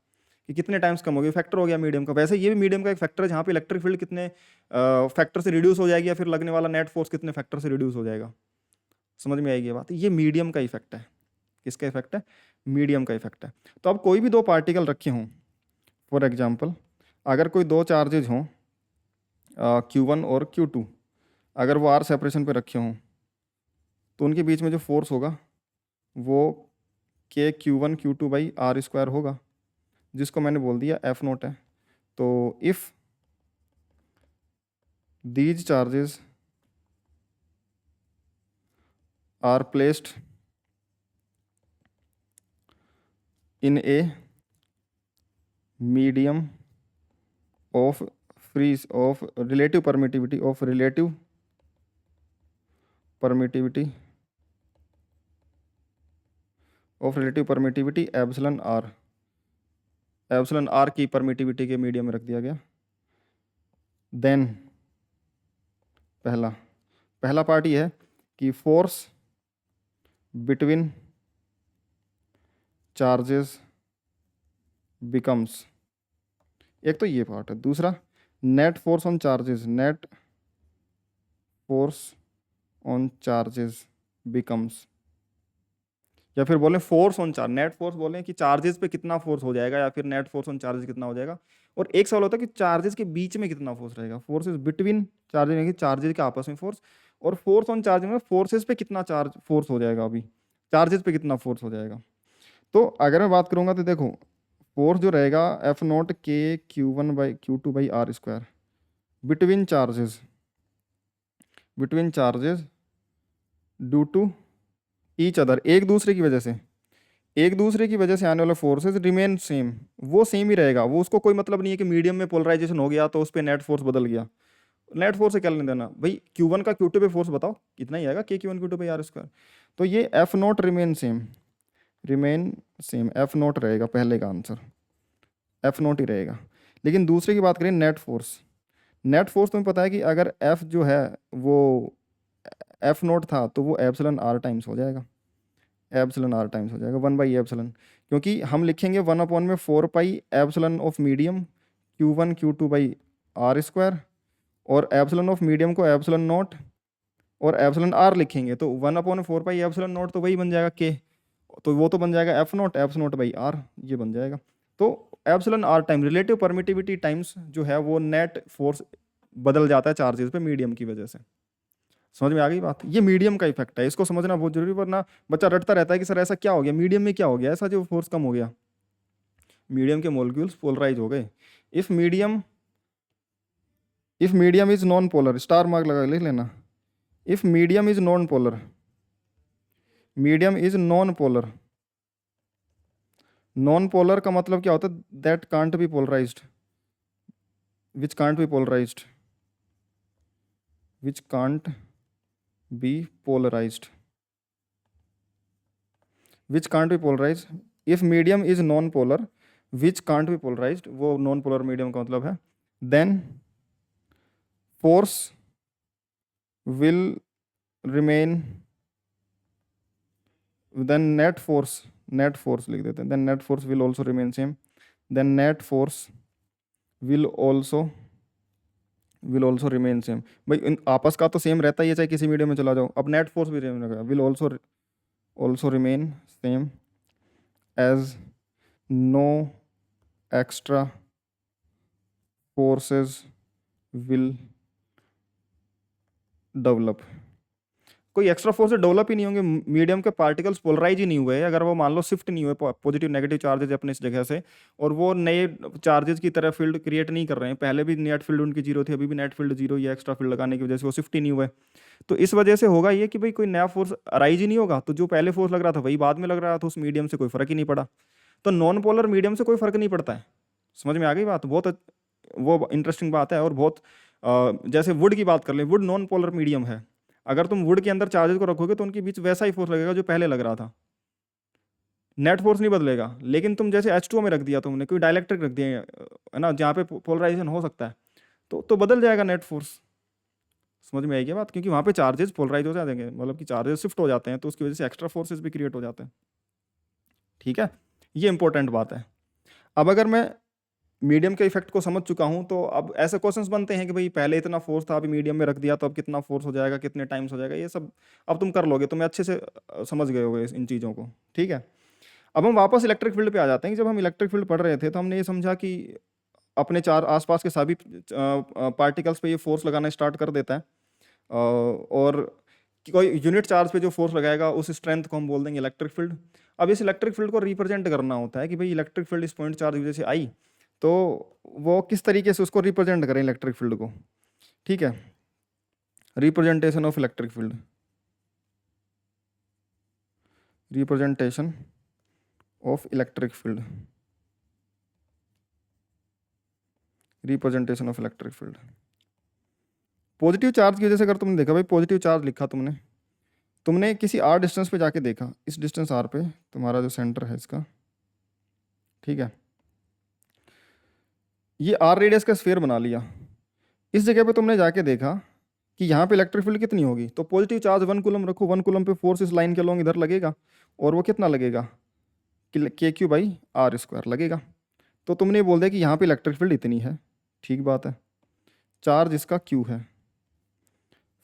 कि कितने टाइम्स कम हो गई, फैक्टर हो गया मीडियम का। वैसे ये भी मीडियम का एक फैक्टर है, जहाँ पे इलेक्ट्रिक फील्ड कितने फैक्टर से रिड्यूस हो जाएगी, या फिर लगने वाला नेट फोर्स कितने फैक्टर से रिड्यूस हो जाएगा। समझ में आएगी ये बात, ये मीडियम का इफेक्ट है। किसका इफेक्ट है, मीडियम का इफेक्ट है। तो अब कोई भी दो पार्टिकल रखे हों, फॉर एग्जाम्पल अगर कोई दो चार्जेज हों Q1 और Q2, अगर वो आर सेपरेशन पे रखे हों, तो उनके बीच में जो फोर्स होगा वो K Q1 Q2 by r square होगा, जिसको मैंने बोल दिया एफ नोट है। तो if these charges are placed in a medium of free of relative permittivity epsilon r की परमिटिविटी के मीडियम में रख दिया गया, देन पहला पार्ट ये है कि फोर्स बिटवीन चार्जेस बिकम्स, एक तो ये पार्ट है। दूसरा net force on charges becomes, या फिर बोलें force on charge, net force बोलें कि चार्जेस पे कितना फोर्स हो जाएगा, या फिर नेट फोर्स ऑन चार्जेस कितना हो जाएगा। और एक सवाल होता है कि चार्जेस के बीच में कितना फोर्स रहेगा, फोर्सेस बिटवीन चार्जेस यानी कि चार्जेस के आपस में फोर्स, और फोर्स ऑन चार्ज में फोर्सेस पे कितना चार्ज फोर्स हो जाएगा, अभी चार्जेस पे कितना फोर्स हो जाएगा। तो अगर मैं बात करूंगा तो देखो फोर्स जो रहेगा F not K Q1/Q2/R² between charges due to each other, एक दूसरे की वजह से आने वाला फोर्सेज रिमेन सेम, वो सेम ही रहेगा। वो उसको कोई मतलब नहीं है कि मीडियम में पोलराइजेशन हो गया तो उस पर नेट फोर्स बदल गया, नेट फोर्स से क्या लेने देना भाई। Q1 का Q2 पे फोर्स बताओ कितना ही आएगा, K Q1 Q2/R²। तो ये F not remain same, F not रहेगा पहले का आंसर, एफ नॉट ही रहेगा। लेकिन दूसरे की बात करें नेट फोर्स तुम्हें पता है कि अगर एफ जो है वो एफ नॉट था तो वो एप्सिलन आर टाइम्स हो जाएगा, 1/एप्सिलन, क्योंकि हम लिखेंगे 1/4 epsilon of medium Q1 Q2/R², और एप्सिलन ऑफ मीडियम को एप्सिलन नॉट और एप्सिलन आर लिखेंगे, तो 1/4 एप्सिलन नॉट तो वही बन जाएगा के, तो वो तो बन जाएगा एफ नॉट बाई आर, ये बन जाएगा। तो epsilon r time relative permittivity times जो है वो नेट फोर्स बदल जाता है चार्जेस पे मीडियम की वजह से। समझ में आ गई बात, ये मीडियम का इफेक्ट है, इसको समझना बहुत जरूरी, वरना बच्चा रटता रहता है कि सर ऐसा क्या हो गया, मीडियम में क्या हो गया ऐसा जो फोर्स कम हो गया। मीडियम के मॉलिक्यूल्स पोलराइज हो गए। If medium is non polar, star mark लगा लिख लेना, if medium is non polar, non polar का मतलब क्या होता है, that can't be polarized, which can't be polarized, if medium is non-polar, which can't be polarized, वो नॉन पोलर मीडियम का मतलब है, then force will remain, then net force लिख देते हैं, then net force will also remain same, then net force will also remain same. भाई आपस का तो सेम रहता ही है चाहे किसी मीडियम में चला जाओ। अब नेट फोर्स भी रिमेन रहेगा, will also remain same as no extra forces will develop. कोई एक्स्ट्रा फोर्स डेवलप ही नहीं होंगे, मीडियम के पार्टिकल्स पोलराइज ही नहीं हुए, अगर वो मान लो शिफ्ट नहीं हुए पॉजिटिव नेगेटिव चार्जेस अपने इस जगह से, और वो नए चार्जेस की तरह फील्ड क्रिएट नहीं कर रहे हैं, पहले भी नेट फील्ड उनकी जीरो थी, अभी भी नेट फील्ड जीरो, या एक्स्ट्रा फील्ड लगाने की वजह से वो शिफ्ट ही नहीं हुए। तो इस वजह से होगा ये कि भाई कोई नया फोर्स अराइज ही नहीं होगा, तो जो पहले फोर्स लग रहा था वही बाद में लग रहा था, उस मीडियम से कोई फर्क ही नहीं पड़ा। तो नॉन पोलर मीडियम से कोई फर्क नहीं पड़ता है। समझ में आ गई बात? बहुत वो इंटरेस्टिंग बात है। और बहुत जैसे वुड की बात कर ले, वुड नॉन पोलर मीडियम है, अगर तुम वुड के अंदर चार्जेस को रखोगे तो उनके बीच वैसा ही फोर्स लगेगा जो पहले लग रहा था, नेट फोर्स नहीं बदलेगा। लेकिन तुम जैसे H2O में रख दिया, तुमने कोई डाइलेक्ट्रिक रख दिया है ना, जहाँ पे पोलराइजेशन हो सकता है, तो बदल जाएगा नेट फोर्स। समझ में आएगी बात? क्योंकि वहाँ पे चार्जेस पोलराइज हो जाएंगे, मतलब कि चार्जेस शिफ्ट हो जाते हैं, तो उसकी वजह से एक्स्ट्रा फोर्सेस भी क्रिएट हो जाते हैं। ठीक है, ये इंपॉर्टेंट बात है। अब अगर मैं मीडियम के इफेक्ट को समझ चुका हूं, तो अब ऐसे क्वेश्चंस बनते हैं कि भाई पहले इतना फोर्स था, अभी मीडियम में रख दिया, तो अब कितना फोर्स हो जाएगा, कितने टाइम्स हो जाएगा, ये सब अब तुम कर लोगे, तुम्हें अच्छे से समझ गए होगे इन चीज़ों को। ठीक है, अब हम वापस इलेक्ट्रिक फील्ड पे आ जाते हैं। कि जब हम इलेक्ट्रिक फील्ड पढ़ रहे थे तो हमने ये समझा कि अपने चार आसपास के सभी पार्टिकल्स पे ये फोर्स लगाना स्टार्ट कर देता है, और कोई यूनिट चार्ज पे जो फोर्स लगाएगा उस स्ट्रेंथ को हम बोल देंगे इलेक्ट्रिक फील्ड। अब इस इलेक्ट्रिक फील्ड को रिप्रेजेंट करना होता है कि भाई इलेक्ट्रिक फील्ड इस पॉइंट चार्ज की वजह से आई, तो वो किस तरीके से उसको रिप्रेजेंट करें इलेक्ट्रिक फील्ड को। ठीक है, representation of electric field, representation of electric field, representation of electric field. Positive charge की वजह से अगर तुमने देखा, भाई पॉजिटिव चार्ज लिखा तुमने किसी r डिस्टेंस पे जाके देखा, इस डिस्टेंस r पे तुम्हारा जो सेंटर है इसका, ठीक है, ये r रेडियस का स्फीयर बना लिया। इस जगह पे तुमने जाके देखा कि यहाँ पे इलेक्ट्रिक फील्ड कितनी होगी, तो पॉजिटिव चार्ज 1 कूलम रखो, 1 कूलम पे फोर्स इस लाइन के लॉन्ग इधर लगेगा, और वो कितना लगेगा, KQ/r² लगेगा। तो तुमने ये बोल दिया कि यहाँ पे इलेक्ट्रिक फील्ड इतनी है, ठीक बात है, चार्ज इसका Q है।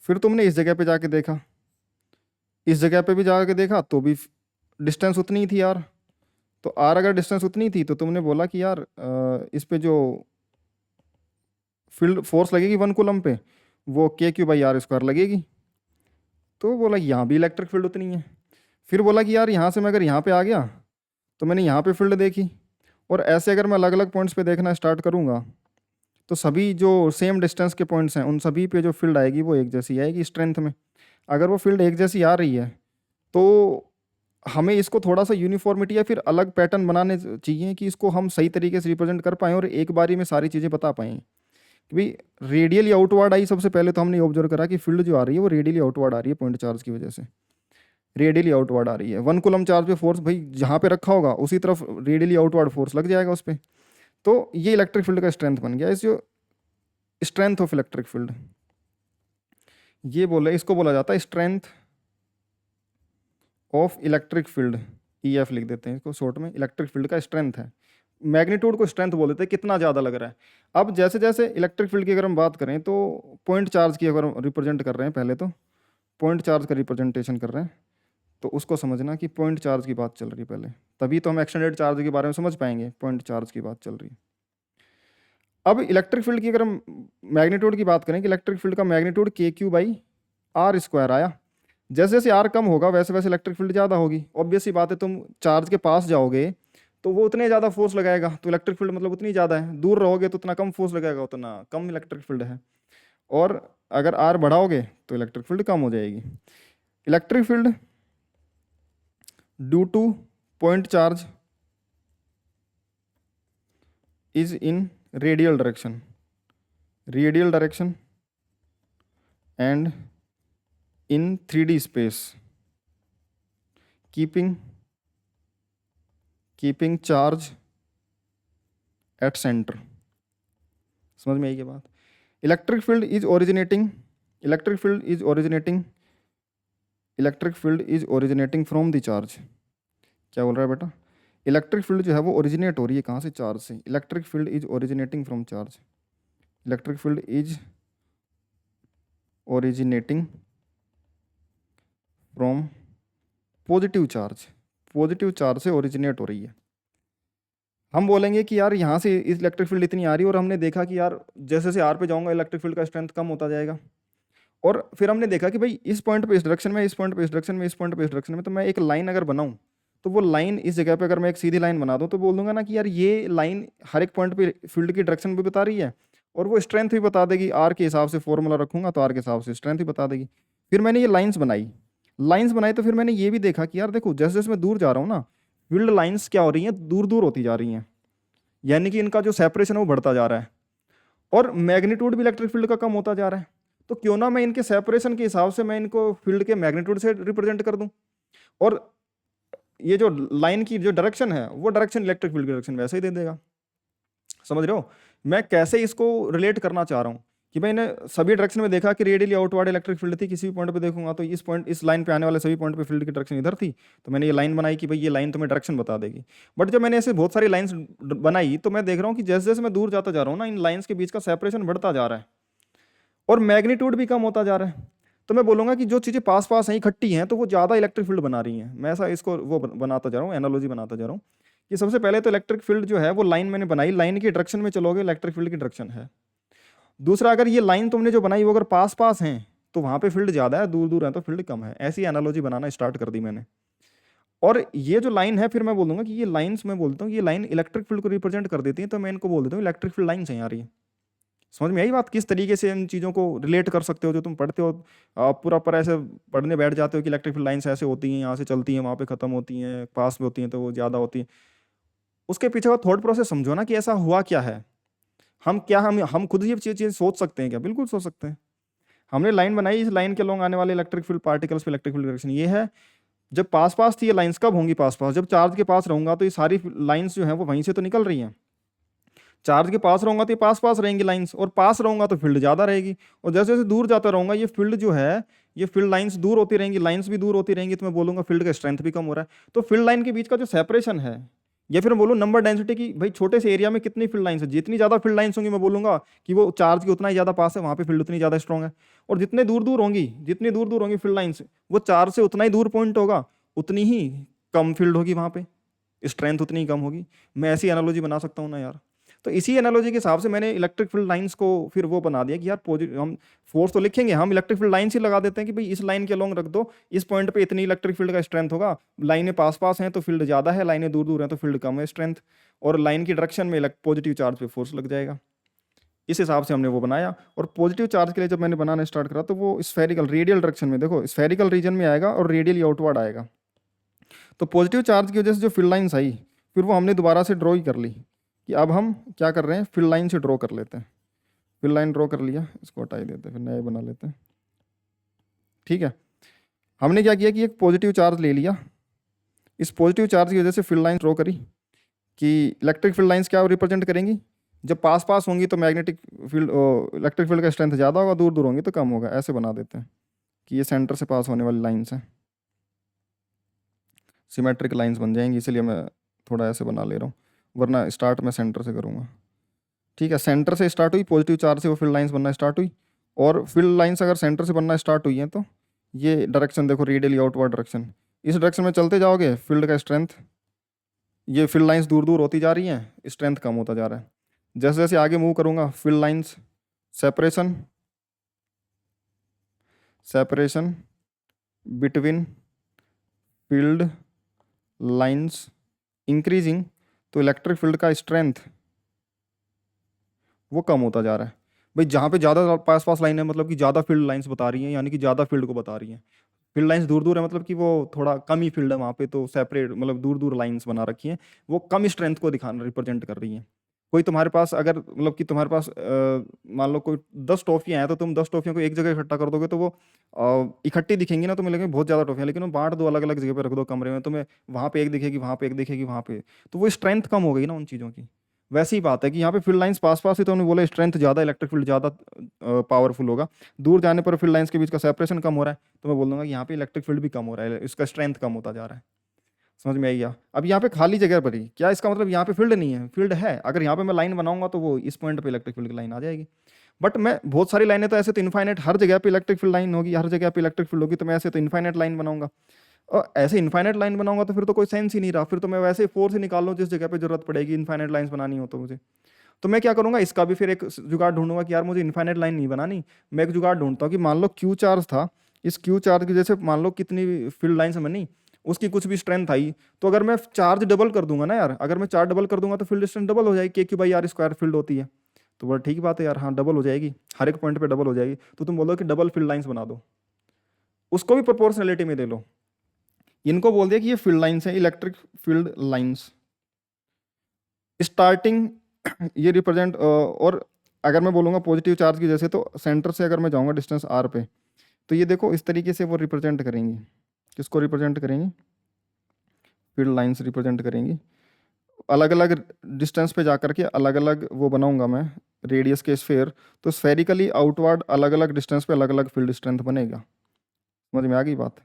फिर तुमने इस जगह पे जाके देखा, इस जगह पे भी जाके देखा, तो भी डिस्टेंस उतनी ही थी यार। तो r अगर डिस्टेंस उतनी थी तो तुमने बोला कि यार इस पे जो फील्ड फोर्स लगेगी 1 कूलम पे, वो KQ/r² लगेगी। तो बोला यहाँ भी इलेक्ट्रिक फील्ड उतनी है। फिर बोला कि यार यहाँ से मैं अगर यहाँ पे आ गया तो मैंने यहाँ पे फील्ड देखी, और ऐसे अगर मैं अलग अलग पॉइंट्स पे देखना स्टार्ट करूँगा तो सभी जो सेम डिस्टेंस के पॉइंट्स हैं उन सभी पे जो फील्ड आएगी वो एक जैसी आएगी स्ट्रेंथ में। अगर वो फील्ड एक जैसी आ रही है तो हमें इसको थोड़ा सा यूनिफॉर्मिटी या फिर अलग पैटर्न बनाने चाहिए कि इसको हम सही तरीके से रिप्रेजेंट कर पाएँ और एक बारी में सारी चीज़ें बता पाएँ। कि भाई रेडियली आउटवर्ड आई, सबसे पहले तो हमने ऑब्जर्व करा कि फील्ड जो आ रही है वो रेडियली आउटवर्ड आ रही है, पॉइंट चार्ज की वजह से रेडियली आउटवर्ड आ रही है। 1 कूलम चार्ज पे फोर्स भाई जहाँ पे रखा होगा उसी तरफ रेडियली आउटवर्ड फोर्स लग जाएगा उस पर। तो ये इलेक्ट्रिक फील्ड का स्ट्रेंथ बन गया। इस जो स्ट्रेंथ ऑफ इलेक्ट्रिक फील्ड, ये बोले इसको बोला जाता है strength of electric field, EF लिख देते हैं इसको शॉर्ट में। इलेक्ट्रिक फील्ड का स्ट्रेंथ है, मैग्नीट्यूड को स्ट्रेंथ बोल देते हैं, कितना ज़्यादा लग रहा है। अब जैसे जैसे इलेक्ट्रिक फील्ड की अगर हम बात करें तो पॉइंट चार्ज की अगर रिप्रेजेंट कर रहे हैं, पहले तो पॉइंट चार्ज का रिप्रेजेंटेशन कर रहे हैं, तो उसको समझना कि पॉइंट चार्ज की बात चल रही है पहले, तभी तो हम एक्सटेंडेड चार्ज के बारे में समझ पाएंगे। पॉइंट चार्ज की बात चल रही है। अब इलेक्ट्रिक फील्ड की अगर हम मैग्नीट्यूड की बात करें कि इलेक्ट्रिक फील्ड का मैग्नीट्यूड KQ/r² आया, जैसे जैसे r कम होगा वैसे वैसे इलेक्ट्रिक फील्ड ज़्यादा होगी। ऑब्वियस सी बात है, तुम चार्ज के पास जाओगे तो वो उतने ज़्यादा फोर्स लगाएगा, तो इलेक्ट्रिक फील्ड मतलब उतनी ज़्यादा है। दूर रहोगे तो उतना कम फोर्स लगाएगा, उतना कम इलेक्ट्रिक फील्ड है। और अगर r बढ़ाओगे तो इलेक्ट्रिक फील्ड कम हो जाएगी। Electric field due two point charge is in radial direction and in 3D space, keeping charge at centre. समझ में आई क्या बात? Electric field is originating, electric field is originating, electric field is originating from the charge. क्या बोल रहा है बेटा? Electric field जो है वो ओरिजिनेट हो रही है कहाँ से? चार्ज से। Electric field is originating from charge, electric field is originating from positive charge, positive charge से ओरिजिनेट हो रही है। हम बोलेंगे कि यार यहाँ से इस इलेक्ट्रिक फील्ड इतनी आ रही है, और हमने देखा कि यार जैसे जैसे आर पे जाऊंगा इलेक्ट्रिक फील्ड का स्ट्रेंथ कम होता जाएगा। और फिर हमने देखा कि भाई इस पॉइंट पे इस डायरेक्शन में, इस पॉइंट पे इस डायरेक्शन में, इस पॉइंट पे इस डायरेक्शन में, तो मैं एक लाइन अगर बनाऊं तो वो लाइन इस जगह पे अगर मैं एक सीधी लाइन बना दूं तो बोल दूंगा ना कि यार ये लाइन हर एक पॉइंट पे फील्ड की डायरेक्शन भी बता रही है और वो स्ट्रेंथ भी बता देगी। आर के हिसाब से फॉर्मूला रखूंगा तो आर के हिसाब से स्ट्रेंथ भी बता देगी। फिर मैंने ये लाइन्स बनाई, लाइन्स बनाई तो फिर मैंने ये भी देखा कि यार देखो जैसे जैसे मैं दूर जा रहा हूँ ना, फील्ड लाइन्स क्या हो रही हैं, दूर दूर होती जा रही हैं, यानी कि इनका जो सेपरेशन है वो बढ़ता जा रहा है और मैग्नीट्यूड भी इलेक्ट्रिक फील्ड का कम होता जा रहा है। तो क्यों ना मैं इनके सेपरेशन के हिसाब से मैं इनको फील्ड के मैग्नीट्यूड से रिप्रेजेंट कर दूं, और ये जो लाइन की जो डायरेक्शन है वो डायरेक्शन इलेक्ट्रिक फील्ड की डायरेक्शन वैसे ही दे देगा। समझ रहे हो मैं कैसे इसको रिलेट करना चाह रहा हूँ? कि मैंने सभी डायरेक्शन में देखा कि रेडियली आउटवर्ड इलेक्ट्रिक फील्ड थी, किसी भी पॉइंट पे देखूंगा तो इस पॉइंट इस लाइन पे आने वाले सभी पॉइंट पे फील्ड की डायरेक्शन इधर थी, तो मैंने ये लाइन बनाई कि भाई ये लाइन तुम्हें डायरेक्शन बता देगी। बट जब मैंने ऐसे बहुत सारी लाइन्स बनाई तो मैं देख रहा हूँ कि जैसे जैसे मैं दूर जाता जा रहा हूँ ना, इन लाइन्स के बीच का सेपरेशन बढ़ता जा रहा है और मैग्नीट्यूड भी कम होता जा रहा है। तो मैं बोलूंगा कि जो चीज़ें पास पास हैं इकट्ठी हैं तो वो ज़्यादा इलेक्ट्रिक फील्ड बना रही हैं। मैं ऐसा इसको वो बनाता जा रहा हूँ, एनालॉजी बनाता जा रहा हूँ कि सबसे पहले तो इलेक्ट्रिक फील्ड जो है वो लाइन मैंने बनाई, लाइन की डायरेक्शन में चलोगे इलेक्ट्रिक फील्ड की डायरेक्शन है। दूसरा, अगर ये लाइन तुमने जो बनाई वो अगर पास पास हैं तो वहाँ पे फील्ड ज़्यादा है, दूर दूर है तो फील्ड कम है। ऐसी एनालॉजी बनाना स्टार्ट कर दी मैंने। और ये जो लाइन है फिर मैं बोलूँगा कि ये लाइन्स, मैं बोलता हूँ ये लाइन इलेक्ट्रिक फील्ड को रिप्रेजेंट कर देती है, तो मैं इनको बोल देता हूँ इलेक्ट्रिक फील्ड लाइन्स हैं यार ये। समझ में आई बात? किस तरीके से इन चीज़ों को रिलेट कर सकते हो जो तुम पढ़ते हो, आप पूरा पर ऐसे पढ़ने बैठ जाते हो कि इलेक्ट्रिक फील्ड लाइन्स ऐसे होती हैं, यहाँ से चलती हैं वहाँ पे ख़त्म होती हैं, पास में होती हैं तो वो ज़्यादा होती हैं। उसके पीछे का थॉट प्रोसेस समझो ना कि ऐसा हुआ क्या है। हम क्या हम खुद ये चीज़ सोच सकते हैं क्या? बिल्कुल सोच सकते हैं। हमने लाइन बनाई, इस लाइन के अलॉन्ग आने वाले इलेक्ट्रिक फील्ड पार्टिकल्स पे इलेक्ट्रिक फील्ड डायरेक्शन ये है। जब पास पास थी ये लाइन्स कब होंगी पास पास? जब चार्ज के पास रहूंगा तो ये सारी लाइन्स जो हैं वो वहीं से तो निकल रही हैं। चार्ज के पास रहूंगा तो ये पास पास रहेंगी लाइंस, और पास रहूंगा तो फील्ड ज़्यादा रहेगी। और जैसे जैसे दूर जाता रहूंगा ये फील्ड जो है, ये फील्ड लाइंस दूर होती रहेंगी, लाइंस भी दूर होती रहेंगी, तो मैं बोलूंगा फील्ड का स्ट्रेंथ भी कम हो रहा है। तो फील्ड लाइन के बीच का जो सेपरेशन है, या फिर मैं बोलूँ नंबर डेंसिटी की, भाई छोटे से एरिया में कितनी फील्ड लाइन्स है, जितनी ज़्यादा फील्ड लाइन्स होंगी मैं बोलूंगा कि वो चार्ज की उतना ही ज़्यादा पास है, वहाँ पे फील्ड उतनी ज़्यादा स्ट्रॉन्ग है। और जितने दूर दूर होंगी, जितनी दूर दूर होंगी फील्ड लाइन्स, वो चार्ज से उतना ही दूर पॉइंट होगा, उतनी ही कम फील्ड होगी वहाँ पे, स्ट्रेंथ उतनी ही कम होगी। मैं ऐसी एनालॉजी बना सकता हूँ ना यार। तो इसी एनालॉजी के हिसाब से मैंने इलेक्ट्रिक फील्ड लाइंस को फिर वो बना दिया कि यार हम फोर्स तो लिखेंगे, हम इलेक्ट्रिक फील्ड लाइंस ही लगा देते हैं कि भाई इस लाइन के अलॉन्ग रख दो, इस पॉइंट पे इतनी इलेक्ट्रिक फील्ड का स्ट्रेंथ होगा। लाइनें पास पास हैं तो फील्ड ज़्यादा है, लाइनें दूर दूर हैं तो फील्ड कम है स्ट्रेंथ, और लाइन की डायरेक्शन में पॉजिटिव चार्ज पे फोर्स लग जाएगा। इस हिसाब से हमने वो बनाया। और पॉजिटिव चार्ज के लिए जब मैंने बनाना स्टार्ट करा तो वो स्फेरिकल रेडियल डायरेक्शन में, देखो स्फेरिकल रीजन में आएगा और रेडियली आउटवर्ड आएगा। तो पॉजिटिव चार्ज की वजह से जो फील्ड लाइन्स आई फिर वो हमने दोबारा से ड्रॉ ही कर ली कि अब हम क्या कर रहे हैं, फील्ड लाइन से ड्रॉ कर लेते हैं। फील्ड लाइन ड्रॉ कर लिया, इसको हटा ही देते हैं, फिर नए बना लेते हैं। ठीक है, हमने क्या किया कि एक पॉजिटिव चार्ज ले लिया, इस पॉजिटिव चार्ज की वजह से फील्ड लाइन ड्रॉ करी कि इलेक्ट्रिक फील्ड लाइन्स क्या रिप्रेजेंट करेंगी, जब पास पास होंगी तो मैग्नेटिक फील्ड, इलेक्ट्रिक फील्ड का स्ट्रेंथ ज़्यादा होगा, दूर दूर होंगी तो कम होगा। ऐसे बना देते हैं कि ये सेंटर से पास होने वाली लाइन्स हैं, सिमेट्रिक लाइन्स बन जाएंगी, इसलिए मैं थोड़ा ऐसे बना ले रहा हूँ, वरना स्टार्ट मैं सेंटर से करूँगा। ठीक है, सेंटर से स्टार्ट हुई पॉजिटिव चार्ज से वो फील्ड लाइंस बनना स्टार्ट हुई, और फील्ड लाइंस अगर सेंटर से बनना स्टार्ट हुई हैं तो ये डायरेक्शन देखो रेडियली आउटवर्ड डायरेक्शन, इस डायरेक्शन में चलते जाओगे फील्ड का स्ट्रेंथ, ये फील्ड लाइंस दूर दूर होती जा रही हैं, स्ट्रेंथ कम होता जा रहा है। जैसे जैसे आगे मूव करूँगा field lines separation, separation between field lines increasing, तो इलेक्ट्रिक फील्ड का स्ट्रेंथ वो कम होता जा रहा है। भाई जहाँ पे ज़्यादा पास पास लाइन है मतलब कि ज़्यादा फील्ड लाइंस बता रही हैं, यानी कि ज़्यादा फील्ड को बता रही हैं। फील्ड लाइंस दूर दूर है मतलब कि वो थोड़ा कम ही फील्ड है वहाँ पे, तो सेपरेट मतलब दूर दूर लाइंस बना रखी हैं, वो कम स्ट्रेंथ को दिखाना रिप्रेजेंट कर रही हैं। कोई तुम्हारे पास अगर मतलब कि तुम्हारे पास मान लो कोई 10 टॉफियाँ हैं, तो तुम 10 टॉफियों को एक जगह इकट्ठा कर दोगे तो वो इकट्ठी दिखेंगी ना, तुम्हें लगेगी बहुत ज़्यादा टॉफियाँ, लेकिन वो बांट दो अलग अलग जगह पे रख दो कमरे में, तुम्हें वहाँ पे एक दिखेगी, वहाँ पे एक दिखेगी, वहाँ पे, तो वो स्ट्रेंथ कम हो गई ना उन चीज़ों की। वैसी ही बात है कि यहाँ पे फील्ड लाइंस पास पास ही, तो हमने बोला स्ट्रेंथ ज़्यादा, इलेक्ट्रिक फील्ड ज़्यादा पावरफुल होगा। दूर जाने पर फील्ड लाइंस के बीच का सेपरेशन कम हो रहा है, तो मैं बोल दूंगा कि यहाँ पे इलेक्ट्रिक फील्ड भी कम हो रहा है, इसका स्ट्रेंथ कम होता जा रहा है। समझ में आई गया? अब यहाँ पे खाली जगह पड़ी, क्या इसका मतलब यहाँ पे फील्ड नहीं है? फील्ड है। अगर यहाँ पे मैं लाइन बनाऊंगा तो वो इस पॉइंट पे इलेक्ट्रिक फील्ड की लाइन आ जाएगी। बट मैं बहुत सारी लाइनें तो ऐसे तो इनफाइनाइट, हर जगह पे इलेक्ट्रिक फील्ड लाइन होगी, हर जगह पे इलेक्ट्रिक फील्ड होगी, तो मैं ऐसे तो इनफाइनाइट लाइन बनाऊंगा। और ऐसे इनफाइनाइट लाइन बनाऊंगा तो फिर तो कोई सेंस ही नहीं रहा, फिर तो मैं वैसे फोर्स ही निकाल लूँ जिस जगह पे जरूरत पड़ेगी इनफाइनाइट लाइन्स बनानी हो तो मुझे। तो मैं क्या करूंगा, इसका भी फिर एक जुगाड़ ढूंढूंगा कि यार मुझे इनफाइनाइट लाइन नहीं बनानी। मैं एक जुगाड़ ढूंढता हूँ कि मान लो क्यू चार्ज था, इस क्यू चार्ज की जैसे मान लो कितनी फील्ड लाइन्स बनी, उसकी कुछ भी स्ट्रेंथ आई, तो अगर मैं चार्ज डबल कर दूंगा ना यार, अगर मैं चार्ज डबल कर दूंगा तो फील्ड स्ट्रेंथ डबल हो जाएगी, k q by r square field होती है। तो बड़ा ठीक बात है यार, हाँ डबल हो जाएगी, हर एक पॉइंट पे डबल हो जाएगी। तो तुम बोलो कि डबल फील्ड लाइन्स बना दो, उसको भी प्रोपोर्शनलिटी में दे लो। इनको बोल दिया कि ये फील्ड लाइन्स है, इलेक्ट्रिक फील्ड लाइन्स स्टार्टिंग ये रिप्रेजेंट, और अगर मैं बोलूँगा पॉजिटिव चार्ज की जैसे, तो सेंटर से अगर मैं जाऊँगा डिस्टेंस आर पे, तो ये देखो इस तरीके से वो रिप्रेजेंट करेंगी। किसको रिप्रेजेंट करेंगी? फील्ड लाइंस रिप्रेजेंट करेंगी। अलग अलग डिस्टेंस पे जाकर के अलग अलग वो बनाऊंगा मैं, रेडियस के स्फेयर, तो स्फेरिकली आउटवर्ड अलग अलग डिस्टेंस पे अलग अलग फील्ड स्ट्रेंथ बनेगा। समझ में आ गई बात?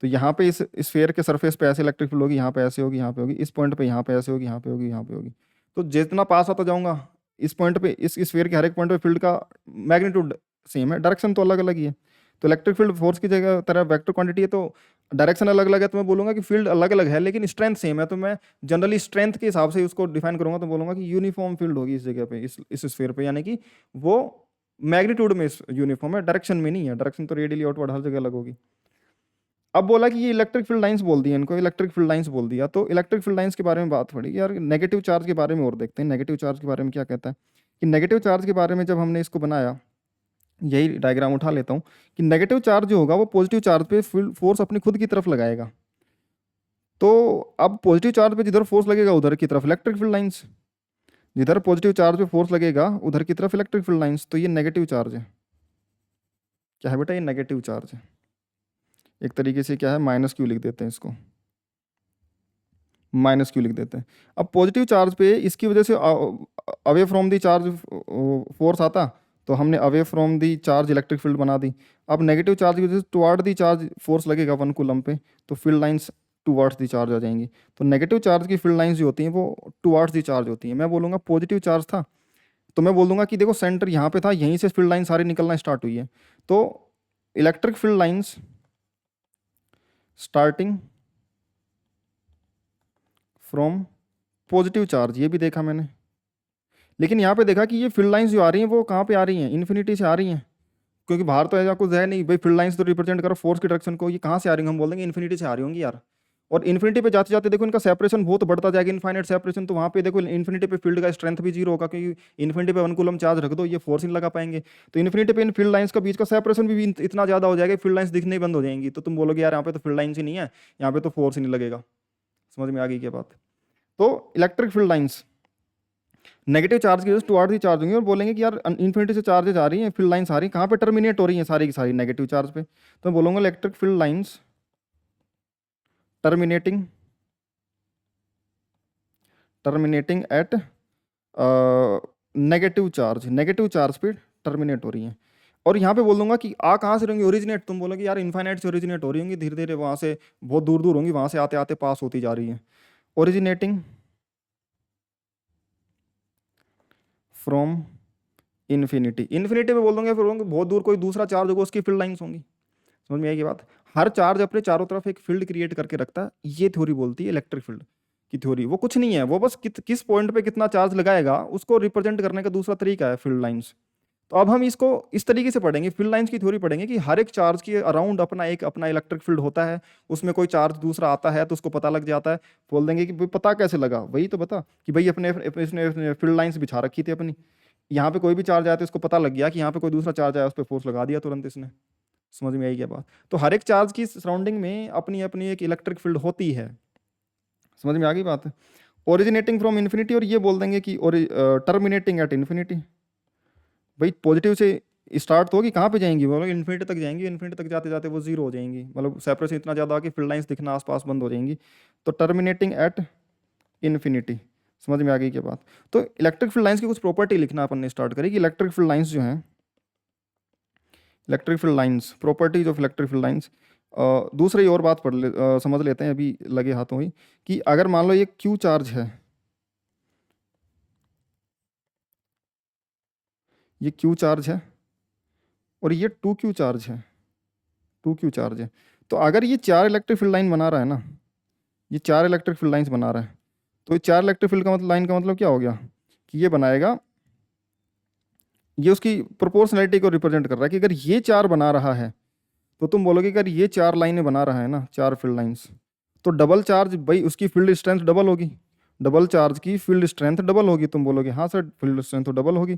तो यहाँ पे इस स्फेयर के सरफेस पे ऐसे इलेक्ट्रिक फील्ड होगी, यहाँ पे ऐसे होगी, यहाँ पे होगी, इस पॉइंट पे यहाँ पे ऐसे होगी, यहाँ पे होगी, यहाँ पे होगी। तो जितना पास आता जाऊंगा इस पॉइंट पे, इस स्फेयर के हर एक पॉइंट पे फील्ड का मैग्नीट्यूड सेम है, डायरेक्शन तो अलग अलग ही है। तो इलेक्ट्रिक फील्ड फोर्स की जगह तरह वेक्टर क्वांटिटी है, तो डायरेक्शन अलग अलग है, तो मैं बोलूंगा कि फील्ड अलग अलग है लेकिन स्ट्रेंथ सेम है। तो मैं जनरली स्ट्रेंथ के हिसाब से उसको डिफाइन करूंगा, तो बोलूंगा कि यूनिफॉर्म फील्ड होगी इस जगह पे, इस स्फेयर पे, यानी कि वो मैग्नीट्यूड में यूनिफॉर्म है, डायरेक्शन में नहीं है। डायरेक्शन तो रेडियली आउटवर्ड हर जगह अलग होगी। अब बोला कि ये इलेक्ट्रिक फील्ड लाइंस बोल दिया, इनको इलेक्ट्रिक फील्ड लाइंस बोल दिया, तो इलेक्ट्रिक फील्ड लाइंस के बारे में बात पड़ी यार। नेगेटिव चार्ज के बारे में और देखते हैं, नेगेटिव चार्ज के बारे में क्या कहता है। कि नेगेटिव चार्ज के बारे में जब हमने इसको बनाया, यही डायग्राम उठा लेता हूँ, कि नेगेटिव चार्ज जो होगा वो पॉजिटिव चार्ज पे फोर्स अपनी खुद की तरफ लगाएगा। तो अब पॉजिटिव चार्ज पे जिधर फोर्स लगेगा उधर की तरफ इलेक्ट्रिक फील्ड लाइंस, जिधर पॉजिटिव चार्ज पे फोर्स लगेगा उधर की तरफ इलेक्ट्रिक फील्ड लाइंस। तो ये नेगेटिव चार्ज है। क्या है बेटा? ये नेगेटिव चार्ज है। एक तरीके से क्या है, माइनस क्यू लिख देते हैं इसको, माइनस क्यू लिख देते हैं। अब पॉजिटिव चार्ज पे इसकी वजह से away from the charge force आता, तो हमने away from the charge electric field बना दी। अब नेगेटिव चार्ज की वजह से टुवार्ड दी चार्ज फोर्स लगेगा 1 कूलम पे, तो field lines towards the charge आ जाएंगी। तो नेगेटिव चार्ज की फील्ड लाइंस जो होती हैं वो टुवार्ड्स दी चार्ज होती हैं। मैं बोलूँगा पॉजिटिव चार्ज था, तो मैं बोल दूंगा कि देखो सेंटर यहाँ पे था, यहीं से फील्ड लाइन सारी निकलना स्टार्ट हुई है। तो electric field lines starting from positive charge, ये भी देखा मैंने। लेकिन यहाँ पे देखा कि ये फील्ड लाइंस जो आ रही हैं वो कहाँ पे आ रही हैं? इन्फिनिटी से आ रही हैं, क्योंकि बाहर तो ऐसा कुछ है नहीं भाई, फील्ड लाइंस तो रिप्रेजेंट करो फोर्स की डायरेक्शन को, ये कहाँ से आ रही होंगी? हम बोल देंगे इन्फिनिटी से आ रही होंगी यार। और इन्फिनिटी पे जाते जाते देखो इनका सेपरेशन बहुत बढ़ता जाएगा, इनफाइनाइट सेपरेशन। तो वहाँ पे देखो इन्फिनिटी पे फील्ड का स्ट्रेंथ भी जीरो होगा, क्योंकि इन्फिनिटी पे 1 कूलम चार्ज रख दो, ये फोर्स नहीं लगा पाएंगे। तो इन्फिनिटी पे इन फील्ड लाइंस का बीच का सेपरेशन भी इतना ज्यादा हो जाएगा, फील्ड लाइंस दिखने ही बंद हो जाएंगी। तो तुम बोलोगे यार यहाँ पे तो फील्ड लाइंस ही नहीं है, यहाँ पे तो फोर्स ही नहीं लगेगा। समझ में आ गई क्या बात? तो electric field lines negative charge की वजह से टुवार्ड दी चार्ज होंगी, और बोलेंगे कि यार इन्फिनिटी से चार्जेज आ रही हैं, फील्ड लाइंस आ रही हैं, कहाँ पे टर्मिनेट हो रही हैं? सारी की सारी नेगेटिव चार्ज पे। तो मैं बोलूँगा electric field lines terminating at negative charge पे टर्मिनेट हो रही हैं। और यहाँ पे बोल दूंगा कि आ कहाँ से रहेंगी? ओरिजिनेट। तुम बोलोगे यार इन्फाइनाइट से ओरिजिनेट हो रही होंगी, धीरे धीरे वहाँ से बहुत दूर दूर होंगी, वहाँ से आते आते पास होती जा रही हैं। ओरिजिनेटिंग फ्रॉम इन्फिनिटी, इन्फिनिटी में बोल दूंगा फिर बोलूँगा बहुत दूर कोई दूसरा चार्ज होगा, उसकी फील्ड लाइंस होंगी। समझ में आएगी बात? हर चार्ज अपने चारों तरफ एक फील्ड क्रिएट करके रखता है, ये थ्योरी बोलती है इलेक्ट्रिक फील्ड की थ्योरी। वो कुछ नहीं है, वो बस किस पॉइंट पे कितना चार्ज लगाएगा उसको रिप्रेजेंट करने का दूसरा तरीका है, फील्ड लाइंस। तो अब हम इसको इस तरीके से पढ़ेंगे, फील्ड लाइंस की थ्योरी पढ़ेंगे कि हर एक चार्ज के अराउंड अपना इलेक्ट्रिक फील्ड होता है, उसमें कोई चार्ज दूसरा आता है तो उसको पता लग जाता है। बोल देंगे कि भाई पता कैसे लगा? वही तो बता कि भाई अपने इसने फील्ड लाइंस बिछा रखी थी अपनी, यहाँ पे कोई भी चार्ज आया तो इसको पता लग गया कि यहाँ पे कोई दूसरा चार्ज आया, उस पर फोर्स लगा दिया तुरंत इसने। समझ में आई क्या बात? तो हर एक चार्ज की सराउंडिंग में अपनी अपनी एक इलेक्ट्रिक फील्ड होती है। समझ में आ गई बात? ओरिजिनेटिंग फ्रॉम इन्फिनिटी, और ये बोल देंगे कि टर्मिनेटिंग एट इन्फिनिटी। भाई पॉजिटिव से स्टार्ट तो होगी, कहाँ पे जाएंगी? बोलो इन्फिनिटी तक जाएंगी, इन्फिनिटी तक जाते जाते वो जीरो हो जाएंगी, मतलब सेपरेशन इतना ज़्यादा कि फील्ड लाइंस दिखना आसपास बंद हो जाएंगी। तो टर्मिनेटिंग एट इन्फिनिटी, समझ में आ गई क्या बात? तो इलेक्ट्रिक फील्ड लाइंस की कुछ प्रॉपर्टी लिखना अपन ने स्टार्ट करी कि इलेक्ट्रिक फील्ड लाइंस जो हैं, electric field lines, properties of electric field lines. दूसरी और बात समझ लेते हैं अभी लगे हाथों ही, कि अगर मान लो ये क्यू चार्ज है, ये क्यू चार्ज है और ये टू क्यू चार्ज है, टू क्यू चार्ज है, तो अगर ये चार इलेक्ट्रिक फील्ड लाइन बना रहा है ना, ये चार इलेक्ट्रिक फील्ड लाइंस बना रहा है, तो ये चार इलेक्ट्रिक फील्ड का मतलब लाइन का मतलब क्या हो गया कि ये बनाएगा, ये उसकी प्रोपोर्शनैलिटी को रिप्रेजेंट कर रहा है कि अगर ये चार बना रहा है तो तुम बोलोगे कि अगर ये चार लाइनें बना रहा है ना, चार फील्ड लाइंस, तो डबल चार्ज भाई उसकी फील्ड स्ट्रेंथ डबल होगी, डबल चार्ज की फील्ड स्ट्रेंथ डबल होगी। तुम बोलोगे हाँ सर फील्ड स्ट्रेंथ तो डबल होगी,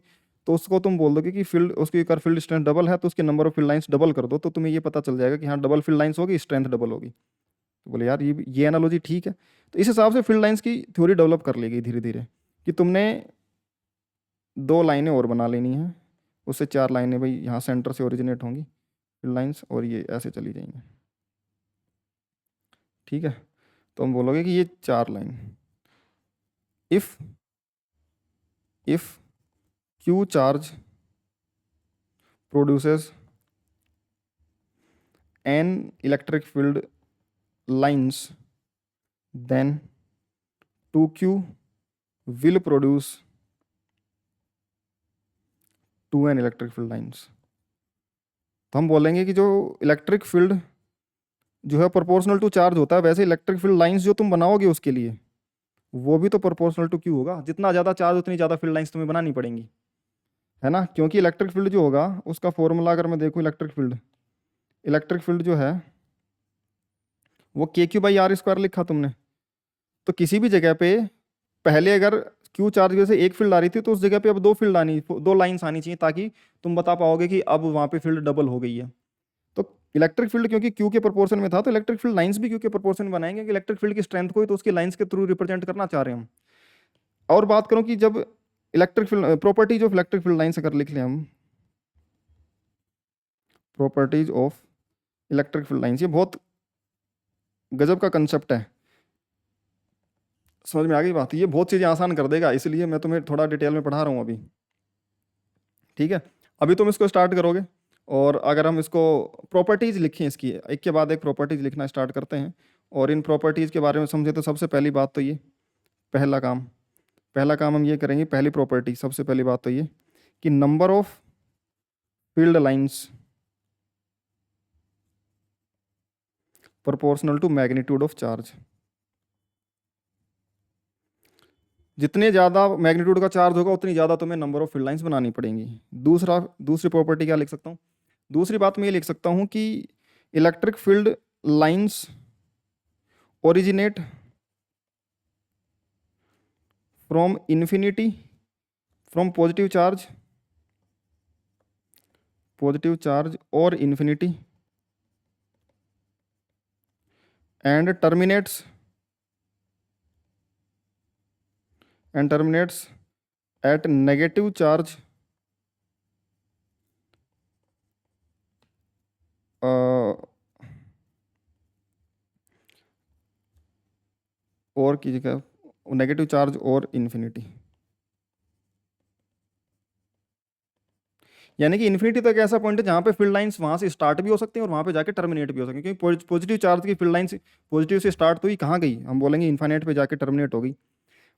तो उसको तुम बोल दोगे कि फील्ड उसकी अगर फील्ड स्ट्रेंथ डबल है तो उसके number of field lines double कर दो, तो तुम्हें ये पता चल जाएगा कि हाँ डबल फील्ड लाइंस होगी, स्ट्रेंथ डबल होगी। तो बोले यार ये एनालॉजी ठीक है। तो इस हिसाब से फील्ड लाइंस की थ्योरी डेवलप कर ली गई धीरे धीरे, कि तुमने दो लाइनें और बना लेनी है, उससे चार लाइनें भाई यहाँ सेंटर से ओरिजिनेट होंगी फील्ड लाइंस, और ये ऐसे चली जाएंगी, ठीक है। तो हम बोलोगे कि ये चार line, if if q charge produces n electric field lines, then two q will produce two n electric field lines. तो हम बोलेंगे कि जो इलेक्ट्रिक फील्ड जो है प्रोपोर्शनल टू चार्ज होता है, वैसे इलेक्ट्रिक फील्ड लाइंस जो तुम बनाओगे उसके लिए वो भी तो प्रोपोर्शनल टू क्यू होगा, जितना ज़्यादा चार्ज उतनी ज़्यादा फील्ड लाइंस तुम्हें बनानी पड़ेंगी, है ना। क्योंकि इलेक्ट्रिक फील्ड जो होगा उसका फॉर्मूला अगर मैं देखूँ, इलेक्ट्रिक फील्ड जो है वो के क्यू बाई आर स्क्वायर लिखा तुमने, तो किसी भी जगह पे पहले अगर क्यू चार्ज की वजह से एक फील्ड आ रही थी तो उस जगह पे अब दो लाइंस आनी चाहिए, ताकि तुम बता पाओगे कि अब वहाँ पे फील्ड डबल हो गई है। तो इलेक्ट्रिक फील्ड क्योंकि क्यू के प्रोपोर्शन में था, तो इलेक्ट्रिक फील्ड लाइंस भी क्यू के प्रोपोर्शन में बनाएंगे कि इलेक्ट्रिक फील्ड की स्ट्रेंथ को ही तो उसकी लाइंस के थ्रू रिप्रेजेंट करना चाह रहे हैं हम। और बात करूं कि जब electric field properties of electric field lines अगर लिख लें हम, properties of electric field lines, ये बहुत गजब का कंसेप्ट है, समझ में आ गई बात? ये बहुत चीज़ें आसान कर देगा, इसलिए मैं तुम्हें थोड़ा डिटेल में पढ़ा रहा हूँ अभी, ठीक है। अभी तुम इसको स्टार्ट करोगे, और अगर हम इसको प्रॉपर्टीज़ लिखें इसकी, एक के बाद एक प्रॉपर्टीज़ लिखना स्टार्ट करते हैं और इन प्रॉपर्टीज़ के बारे में समझे, तो सबसे पहली बात तो ये, पहला काम हम ये करेंगे, पहली प्रॉपर्टी, सबसे पहली बात तो ये कि number of field lines proportional to magnitude of charge. जितने ज़्यादा मैग्नीट्यूड का चार्ज होगा उतनी ज़्यादा तुम्हें नंबर ऑफ फील्ड लाइंस बनानी पड़ेंगी। दूसरी प्रॉपर्टी क्या लिख सकता हूँ? दूसरी बात मैं ये लिख सकता हूँ कि electric field lines originate from infinity, from positive charge और infinity, and terminates at negative charge और कीजिएगा नेगेटिव चार्ज और इन्फिनिटी, यानी कि इन्फिनिटी तक ऐसा पॉइंट है जहाँ पे फील्ड लाइंस वहाँ से स्टार्ट भी हो सकती हैं और वहाँ पे जाके टर्मिनेट भी हो सकती हैं, क्योंकि पॉजिटिव चार्ज की फील्ड लाइंस पॉजिटिव से स्टार्ट तो ही कहाँ गई, हम बोलेंगे इन्फाइनाइट पे जाके टर्मिनेट हो गई।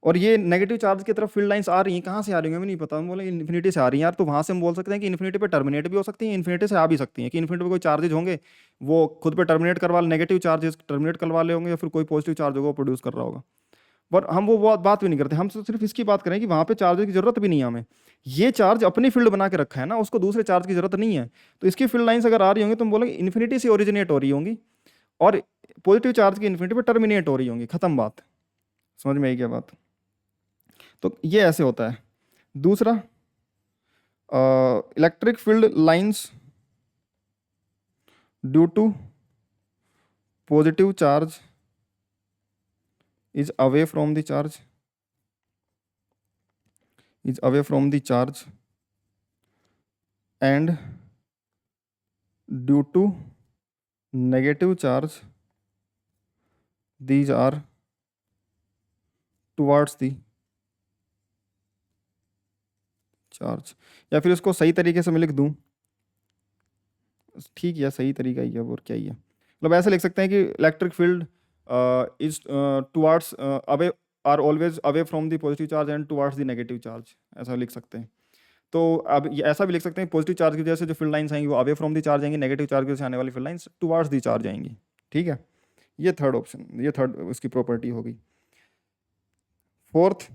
और ये नेगेटिव चार्ज की तरफ फील्ड लाइंस आ रही हैं, कहाँ से आ रही हैं हमें नहीं पता, हम बोलेंगे इन्फिनिटी से आ रही हैं यार, तो वहाँ से हम बोल सकते हैं कि इन्फिनिटी पे टर्मिनेट भी हो सकती हैं, इन्फिनिटी से आ भी सकती हैं, कि इन्फिनिटी पे कोई चार्जेज होंगे वो खुद पे टर्मिनेट करवा, नेगेटिव चार्जेस टर्मिनेट करवा ले होंगे, या फिर कोई पॉजिटिव चार्ज होगा वो प्रोड्यूस कर रहा होगा। पर हम वो बात भी नहीं करते, हम तो सिर्फ इसकी बात करें कि वहाँ पे चार्ज की जरूरत भी नहीं है हमें, ये चार्ज अपनी फील्ड बना के रखा है ना, उसको दूसरे चार्ज की जरूरत नहीं है, तो इसकी फील्ड लाइंस अगर आ रही होंगी तो हम बोलेंगे इन्फिनिटी से ओरिजिनेट हो रही होंगी और पॉजिटिव चार्ज की इन्फिनिटी पे टर्मिनेट हो रही होंगी, खत्म बात। समझ में आई क्या बात? तो ये ऐसे होता है। दूसरा, electric field lines due to positive charge is away from the charge, and due to negative charge these are towards the charge, या फिर इसको सही तरीके से मैं लिख दूं, ठीक है सही तरीका ही है, और क्या ही है, मतलब ऐसे लिख सकते हैं कि electric field is towards away, are always away from the positive charge and towards the negative charge, ऐसा लिख सकते हैं। तो अब ये ऐसा भी लिख सकते हैं, पॉजिटिव चार्ज की वजह से जो फील्ड लाइंस आएंगी वो अवे फ्रॉम द चार्ज आएंगी, नेगेटिव चार्ज की वजह से आने वाली field lines towards the charge आएंगी। ठीक है, ये थर्ड ऑप्शन, ये थर्ड उसकी प्रॉपर्टी होगी। Fourth,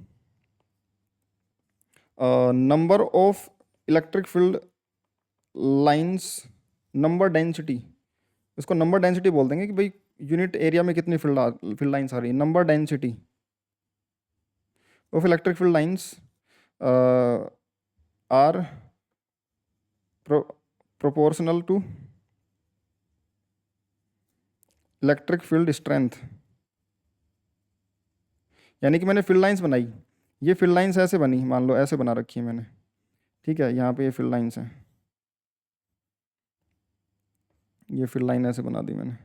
number of electric field lines, number density, इसको नंबर डेंसिटी बोल देंगे कि भाई यूनिट एरिया में कितनी फील्ड लाइंस आ रही है। Number density of electric field lines are proportional to electric field strength. यानी कि मैंने फील्ड लाइंस बनाई, ये फील्ड लाइंस ऐसे बनी, मान लो ऐसे बना रखी है मैंने, ठीक है, यहाँ पे ये फील्ड लाइंस हैं, ये फील्ड लाइन ऐसे बना दी मैंने,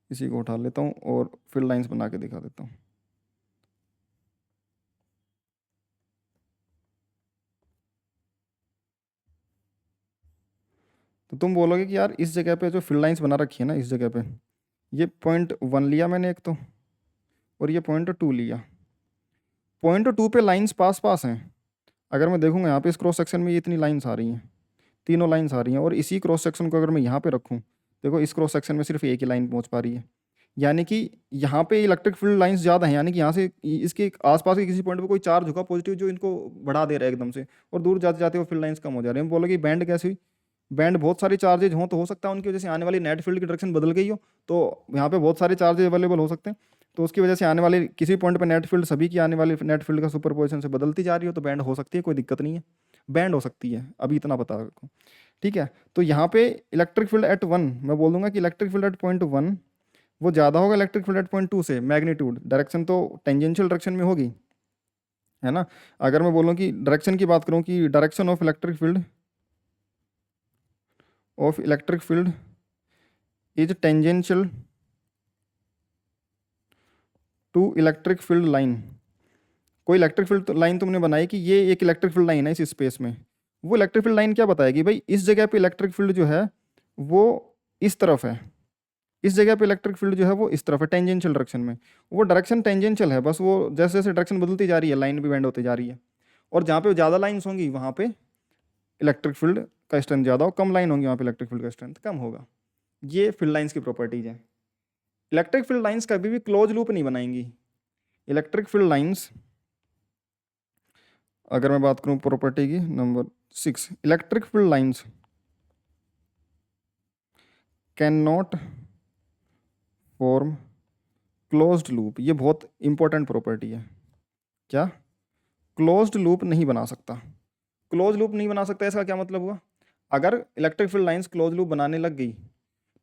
इसी को उठा लेता हूँ और फील्ड लाइंस बना के दिखा देता हूँ। तो तुम बोलोगे कि यार इस जगह पे जो फील्ड लाइंस बना रखी है ना, इस जगह पे ये पॉइंट 1 लिया मैंने एक तो, और ये पॉइंट 2 लिया। पॉइंट 2 पे लाइंस पास पास हैं, अगर मैं देखूंगा यहाँ पे इस क्रॉस सेक्शन में ये इतनी लाइंस आ रही हैं, तीनों लाइंस आ रही हैं, और इसी क्रॉस सेक्शन को अगर मैं यहाँ पे रखूँ, देखो इस क्रॉस सेक्शन में सिर्फ एक ही लाइन पहुँच पा रही है, यानी कि यहाँ पे इलेक्ट्रिक फील्ड लाइंस ज़्यादा हैं, यानी कि यहाँ से इसके आसपास के किसी पॉइंट पे कोई चार्ज होगा पॉजिटिव जो इनको बढ़ा दे रहा है एकदम से, और दूर जाते जाते वो फील्ड लाइंस कम हो जा रही है। हम बोलोगे बैंड कैसे हुई, बैंड बहुत सारे चार्जेज हों तो हो सकता है उनकी वजह से आने वाली नेट फील्ड की डायरेक्शन बदल गई हो, तो यहाँ पे बहुत सारे चार्जेज अवेलेबल हो सकते हैं, तो उसकी वजह से आने वाले किसी पॉइंट पे नेट फील्ड सभी की आने वाली नेट फील्ड का सुपरपोजिशन से बदलती जा रही हो, तो बैंड हो सकती है, कोई दिक्कत नहीं है, बैंड हो सकती है, अभी इतना बता रखो। ठीक है, तो यहाँ पे इलेक्ट्रिक फील्ड एट 1, मैं बोल दूंगा कि इलेक्ट्रिक फील्ड एट पॉइंट 1 वो ज़्यादा होगा इलेक्ट्रिक फील्ड एट पॉइंट 2 से, मैग्नीट्यूड, डायरेक्शन तो टेंजेंशियल डायरेक्शन में होगी, है ना। अगर मैं बोलूँ कि डायरेक्शन की बात करूँ कि direction of electric field is tangential to electric field line, कोई इलेक्ट्रिक फील्ड लाइन तुमने बनाई कि ये एक इलेक्ट्रिक फील्ड लाइन है इस स्पेस में, वो इलेक्ट्रिक फील्ड लाइन क्या बताएगी, भाई इस जगह पे इलेक्ट्रिक फील्ड जो है वो इस तरफ है, इस जगह पे इलेक्ट्रिक फील्ड जो है वो इस तरफ है टेंजेंशियल डायरेक्शन में, वो डायरेक्शन टेंजेंशियल है, बस वो जैसे जैसे डायरेक्शन बदलती जा रही है लाइन भी बेंड होती जा रही है, और जहाँ पे ज़्यादा लाइन्स होंगी वहाँ पे इलेक्ट्रिक फील्ड का स्ट्रेंथ ज़्यादा हो, कम लाइन होंगी वहाँ पे इलेक्ट्रिक फील्ड का स्ट्रेंथ कम होगा। ये फील्ड लाइन्स की प्रॉपर्टीज है। इलेक्ट्रिक फील्ड लाइन्स कभी भी क्लोज लूप नहीं बनाएंगी। इलेक्ट्रिक फील्ड लाइन्स, अगर मैं बात करूँ प्रॉपर्टी की number 6, electric field lines can not form closed loop. ये बहुत इंपॉर्टेंट प्रॉपर्टी है। क्या? क्लोज्ड लूप नहीं बना सकता। क्लोज लूप नहीं बना सकता, इसका क्या मतलब हुआ? अगर electric field lines close loop बनाने लग गई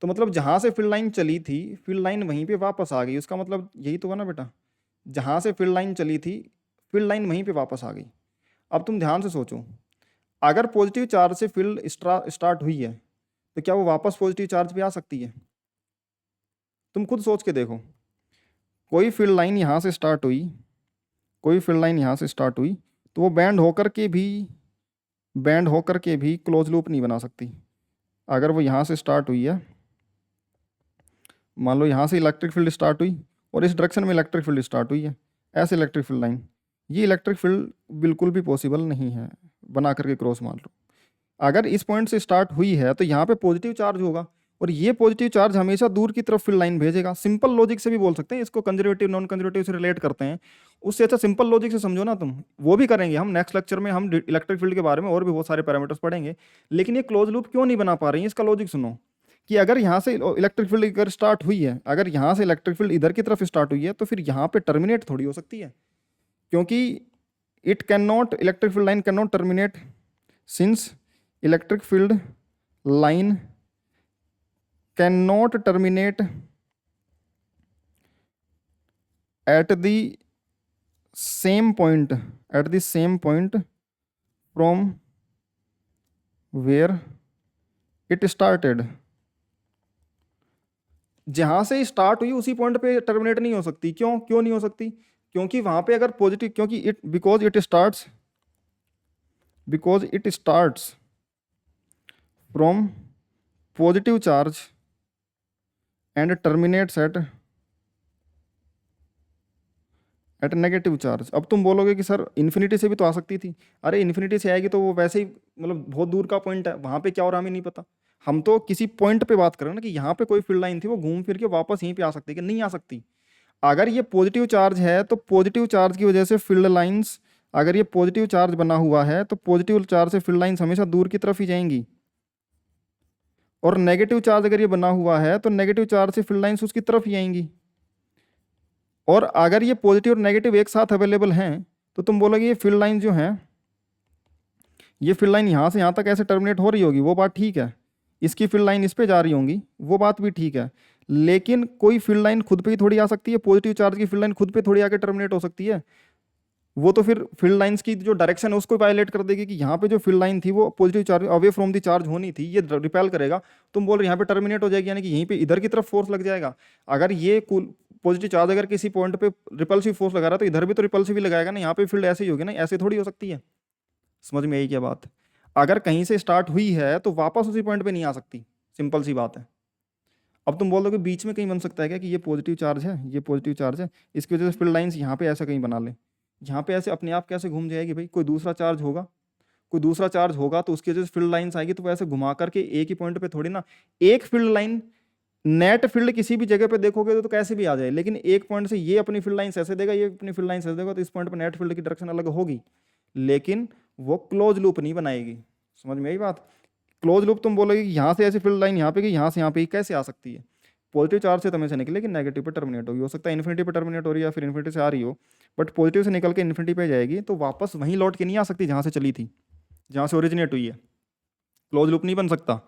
तो मतलब जहाँ से फील्ड लाइन चली थी फील्ड लाइन वहीं पे वापस आ गई, उसका मतलब यही तो हुआ ना बेटा, जहाँ से फील्ड लाइन चली थी फील्ड लाइन वहीं पे वापस आ गई। अब तुम ध्यान से सोचो, अगर पॉजिटिव चार्ज से फील्ड स्टार्ट हुई है तो क्या वो वापस पॉजिटिव चार्ज पे आ सकती है? तुम खुद सोच के देखो, कोई फील्ड लाइन यहाँ से स्टार्ट हुई, कोई फील्ड लाइन यहाँ से स्टार्ट हुई तो वो बैंड होकर के भी क्लोज लूप नहीं बना सकती। अगर वो यहाँ से स्टार्ट हुई है, मान लो यहाँ से इलेक्ट्रिक फील्ड स्टार्ट हुई और इस डायरेक्शन में इलेक्ट्रिक फील्ड स्टार्ट हुई है, ऐसे इलेक्ट्रिक फील्ड लाइन, ये इलेक्ट्रिक फील्ड बिल्कुल भी पॉसिबल नहीं है बना करके क्रॉस मान लो। अगर इस पॉइंट से स्टार्ट हुई है तो यहाँ पे पॉजिटिव चार्ज होगा और ये पॉजिटिव चार्ज हमेशा दूर की तरफ फील्ड लाइन भेजेगा। सिंपल लॉजिक से भी बोल सकते हैं इसको, कंजर्वेटिव नॉन कंजर्वेटिव से रिलेट करते हैं, उससे अच्छा सिंपल लॉजिक से समझो ना तुम। वो भी करेंगे हम नेक्स्ट लेक्चर में, हम इलेक्ट्रिक फील्ड के बारे में और भी बहुत सारे पैरामीटर्स पढ़ेंगे। लेकिन ये क्लोज लूप क्यों नहीं बना पा रही है, इसका लॉजिक सुनो कि अगर यहाँ से इलेक्ट्रिक फील्ड अगर स्टार्ट हुई है, अगर यहाँ से इलेक्ट्रिक फील्ड इधर की तरफ स्टार्ट हुई है तो फिर यहाँ पे टर्मिनेट थोड़ी हो सकती है, क्योंकि electric field line can not terminate since electric field line cannot terminate at the same point from where it started। जहां से स्टार्ट हुई उसी पॉइंट पे टर्मिनेट नहीं हो सकती। क्यों नहीं हो सकती? क्योंकि वहां पे अगर पॉजिटिव, क्योंकि it because it starts from positive charge and terminates at negative charge. अब तुम बोलोगे कि सर इन्फिनिटी से भी तो आ सकती थी। अरे इन्फिनिटी से आएगी तो वो वैसे ही मतलब बहुत दूर का पॉइंट है, वहां पे क्या हो रहा हमें नहीं पता। हम तो किसी पॉइंट पे बात कर रहे हैं ना कि यहाँ पे कोई फील्ड लाइन थी, वो घूम फिर के वापस यहीं पे आ सकती है कि नहीं आ सकती। अगर ये पॉजिटिव चार्ज है तो पॉजिटिव चार्ज की वजह से फील्ड लाइंस, अगर ये पॉजिटिव चार्ज बना हुआ है तो पॉजिटिव चार्ज से फील्ड लाइंस हमेशा दूर की तरफ ही जाएंगी। और नेगेटिव चार्ज अगर ये बना हुआ है तो नेगेटिव चार्ज से फील्ड लाइंस उसकी तरफ ही आएंगी। और अगर ये पॉजिटिव और नेगेटिव एक साथ अवेलेबल हैं तो तुम बोलोगे ये फील्ड लाइन जो है, ये फील्ड लाइन यहाँ से यहाँ तक ऐसे टर्मिनेट हो रही होगी, वो बात ठीक है। इसकी फील्ड लाइन इस पे जा रही होंगी, वो बात भी ठीक है। लेकिन कोई फील्ड लाइन खुद पे ही थोड़ी आ सकती है, पॉजिटिव चार्ज की फील्ड लाइन खुद पे थोड़ी आके टर्मिनेट हो सकती है। वो तो फिर फील्ड लाइंस की जो डायरेक्शन है उसको वायलेट कर देगी कि यहाँ पे जो फील्ड लाइन थी वो positive charge away from the charge होनी थी, ये रिपेल करेगा। तुम बोल रहे यहाँ पे टर्मिनेट हो जाएगी, यानी कि यहीं पे इधर की तरफ फोर्स लग जाएगा। अगर ये पॉजिटिव चार्ज अगर किसी पॉइंट पे रिपल्सिव फोर्स लगा रहा है तो इधर भी तो रिपल्सिव ही लगाएगा ना, यहाँ पे फील्ड ऐसे ही होगी ना, ऐसे थोड़ी हो सकती है। समझ में आई क्या बात? अगर कहीं से स्टार्ट हुई है तो वापस उसी पॉइंट पे नहीं आ सकती, सिंपल सी बात है। अब तुम बोल दो कि बीच में कहीं बन सकता है क्या कि ये पॉजिटिव चार्ज है, ये पॉजिटिव चार्ज है, इसकी वजह से फील्ड लाइंस यहाँ पे ऐसा कहीं बना ले। यहाँ पे ऐसे अपने आप कैसे घूम जाएगी भाई? कोई दूसरा चार्ज होगा, कोई दूसरा चार्ज होगा तो उसकी वजह से फील्ड लाइंस आएगी, तो वैसे घुमा करके एक ही पॉइंट पे थोड़ी ना। एक फील्ड लाइन, नेट फील्ड किसी भी जगह पे देखोगे तो कैसे भी आ जाए, लेकिन एक पॉइंट से ये अपनी फील्ड लाइंस ऐसे देगा, ये अपनी फील्ड लाइंस ऐसे देगा, तो इस पॉइंट पे नेट फील्ड की डायरेक्शन अलग होगी, लेकिन वो क्लोज लूप नहीं बनाएगी। समझ में आई बात? क्लोज लूप तुम बोलोगे कि यहाँ से ऐसी फील्ड लाइन यहाँ पे गई, यहाँ से यहाँ पे कैसे आ सकती है? पॉजिटिव चार्ज से तो हमेशा निकलेगी, नेगेटिव पे टर्मिनेट होगी, हो सकता है इन्फिनिटी पे टर्मिनेट हो रही है या फिर इन्फिनिटी से आ रही हो, बट पॉजिटिव से निकल के इन्फिनिटी पे जाएगी तो वापस वहीं लौट के नहीं आ सकती जहाँ से चली थी, जहाँ से ओरिजिनेट हुई है। क्लोज लूप नहीं बन सकता।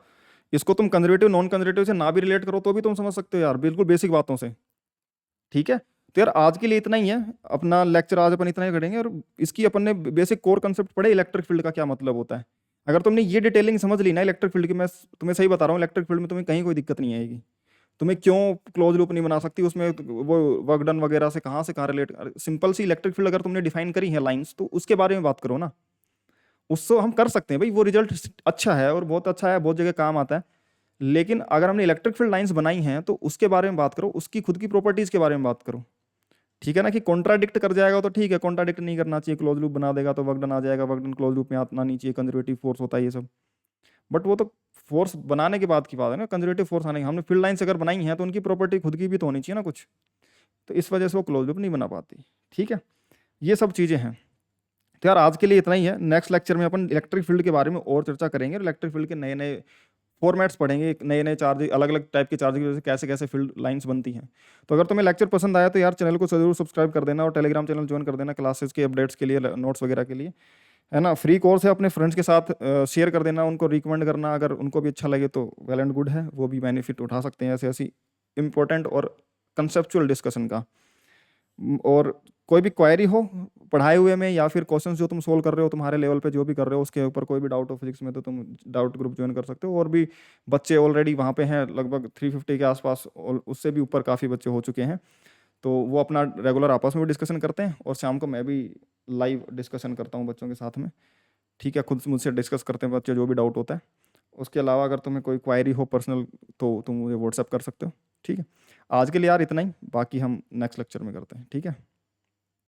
इसको तुम कंजर्वेटिव नॉन कंजर्वेटिव से ना भी रिलेट करो तो भी तुम समझ सकते हो यार, बिल्कुल बेसिक बातों से। ठीक है, तो यार आज के लिए इतना ही है, अपना लेक्चर आज अपन इतना ही करेंगे। और इसकी अपन ने बेसिक कोर कंसेप्ट पढ़े, इलेक्ट्रिक फील्ड का क्या मतलब होता है। अगर तुमने ये डिटेलिंग समझ ली ना इलेक्ट्रिक फील्ड की, मैं तुम्हें सही बता रहा हूँ, इलेक्ट्रिक फील्ड में तुम्हें कहीं कोई दिक्कत नहीं आएगी। तुम्हें क्यों क्लोज लूप नहीं बना सकती उसमें, वो वर्क डन वगैरह से कहाँ रिलेट, सिंपल सी इलेक्ट्रिक फील्ड अगर तुमने डिफाइन करी है लाइंस, तो उसके बारे में बात करो ना। उससे हम कर सकते हैं भाई, वो रिजल्ट अच्छा है और बहुत अच्छा है, बहुत जगह काम आता है। लेकिन अगर हमने इलेक्ट्रिक फील्ड लाइंस बनाई हैं तो उसके बारे में बात करो, उसकी खुद की प्रॉपर्टीज के बारे में बात करो। ठीक है ना, कि कॉन्ट्राडिक्ट कर जाएगा तो ठीक है, कॉन्ट्राडिक्ट नहीं करना चाहिए, क्लोज लूप बना देगा तो वर्क डन आ जाएगा, वर्क डन क्लोज लूप में आना नहीं चाहिए, कंजर्वेटिव फोर्स होता है ये सब। बट वो तो फोर्स बनाने के बाद की बात है ना, कंजर्वेटिव फोर्स आने की। हमने फील्ड लाइन्स अगर बनाई हैं तो उनकी प्रॉपर्टी खुद की भी तो होनी चाहिए ना कुछ, तो इस वजह से वो क्लोज लूप नहीं बना पाती। ठीक है, ये सब चीज़ें हैं। तो यार आज के लिए इतना ही है, नेक्स्ट लेक्चर में अपन इलेक्ट्रिक फील्ड के बारे में और चर्चा करेंगे, इलेक्ट्रिक फील्ड के नए नए फॉर्मेट्स पढ़ेंगे, नए नए चार्ज, अलग अलग टाइप के चार्ज की वजह से कैसे कैसे फील्ड लाइंस बनती हैं। तो अगर तुम्हें लेक्चर पसंद आया तो यार चैनल को जरूर सब्सक्राइब कर देना और टेलीग्राम चैनल ज्वाइन कर देना क्लासेस के अपडेट्स के लिए, नोट्स वगैरह के लिए, है ना। फ्री कोर्स है, अपने फ्रेंड्स के साथ शेयर कर देना, उनको रिकमेंड करना, अगर उनको भी अच्छा लगे तो वेल एंड गुड है, वो भी बेनिफिट उठा सकते हैं ऐसे ऐसी इंपॉर्टेंट और कंसेप्चुअल डिस्कशन का। और कोई भी क्वेरी हो पढ़ाए हुए में, या फिर क्वेश्चंस जो तुम सोल्व कर रहे हो तुम्हारे लेवल पे जो भी कर रहे हो उसके ऊपर कोई भी डाउट हो फिजिक्स में, तो तुम डाउट ग्रुप ज्वाइन कर सकते हो। और भी बच्चे ऑलरेडी वहाँ पे हैं, लगभग 350 के आसपास, और उससे भी ऊपर काफ़ी बच्चे हो चुके हैं। तो वो अपना रेगुलर आपस में भी डिस्कशन करते हैं, और शाम को मैं भी लाइव डिस्कशन करता हूँ बच्चों के साथ में। ठीक है, खुद से मुझसे डिस्कस करते हैं बच्चे जो भी डाउट होता है। उसके अलावा अगर तुम्हें कोई क्वायरी हो पर्सनल तो तुम मुझे व्हाट्सअप कर सकते हो। ठीक है, आज के लिए यार इतना ही, बाकी हम नेक्स्ट लेक्चर में करते हैं। ठीक है।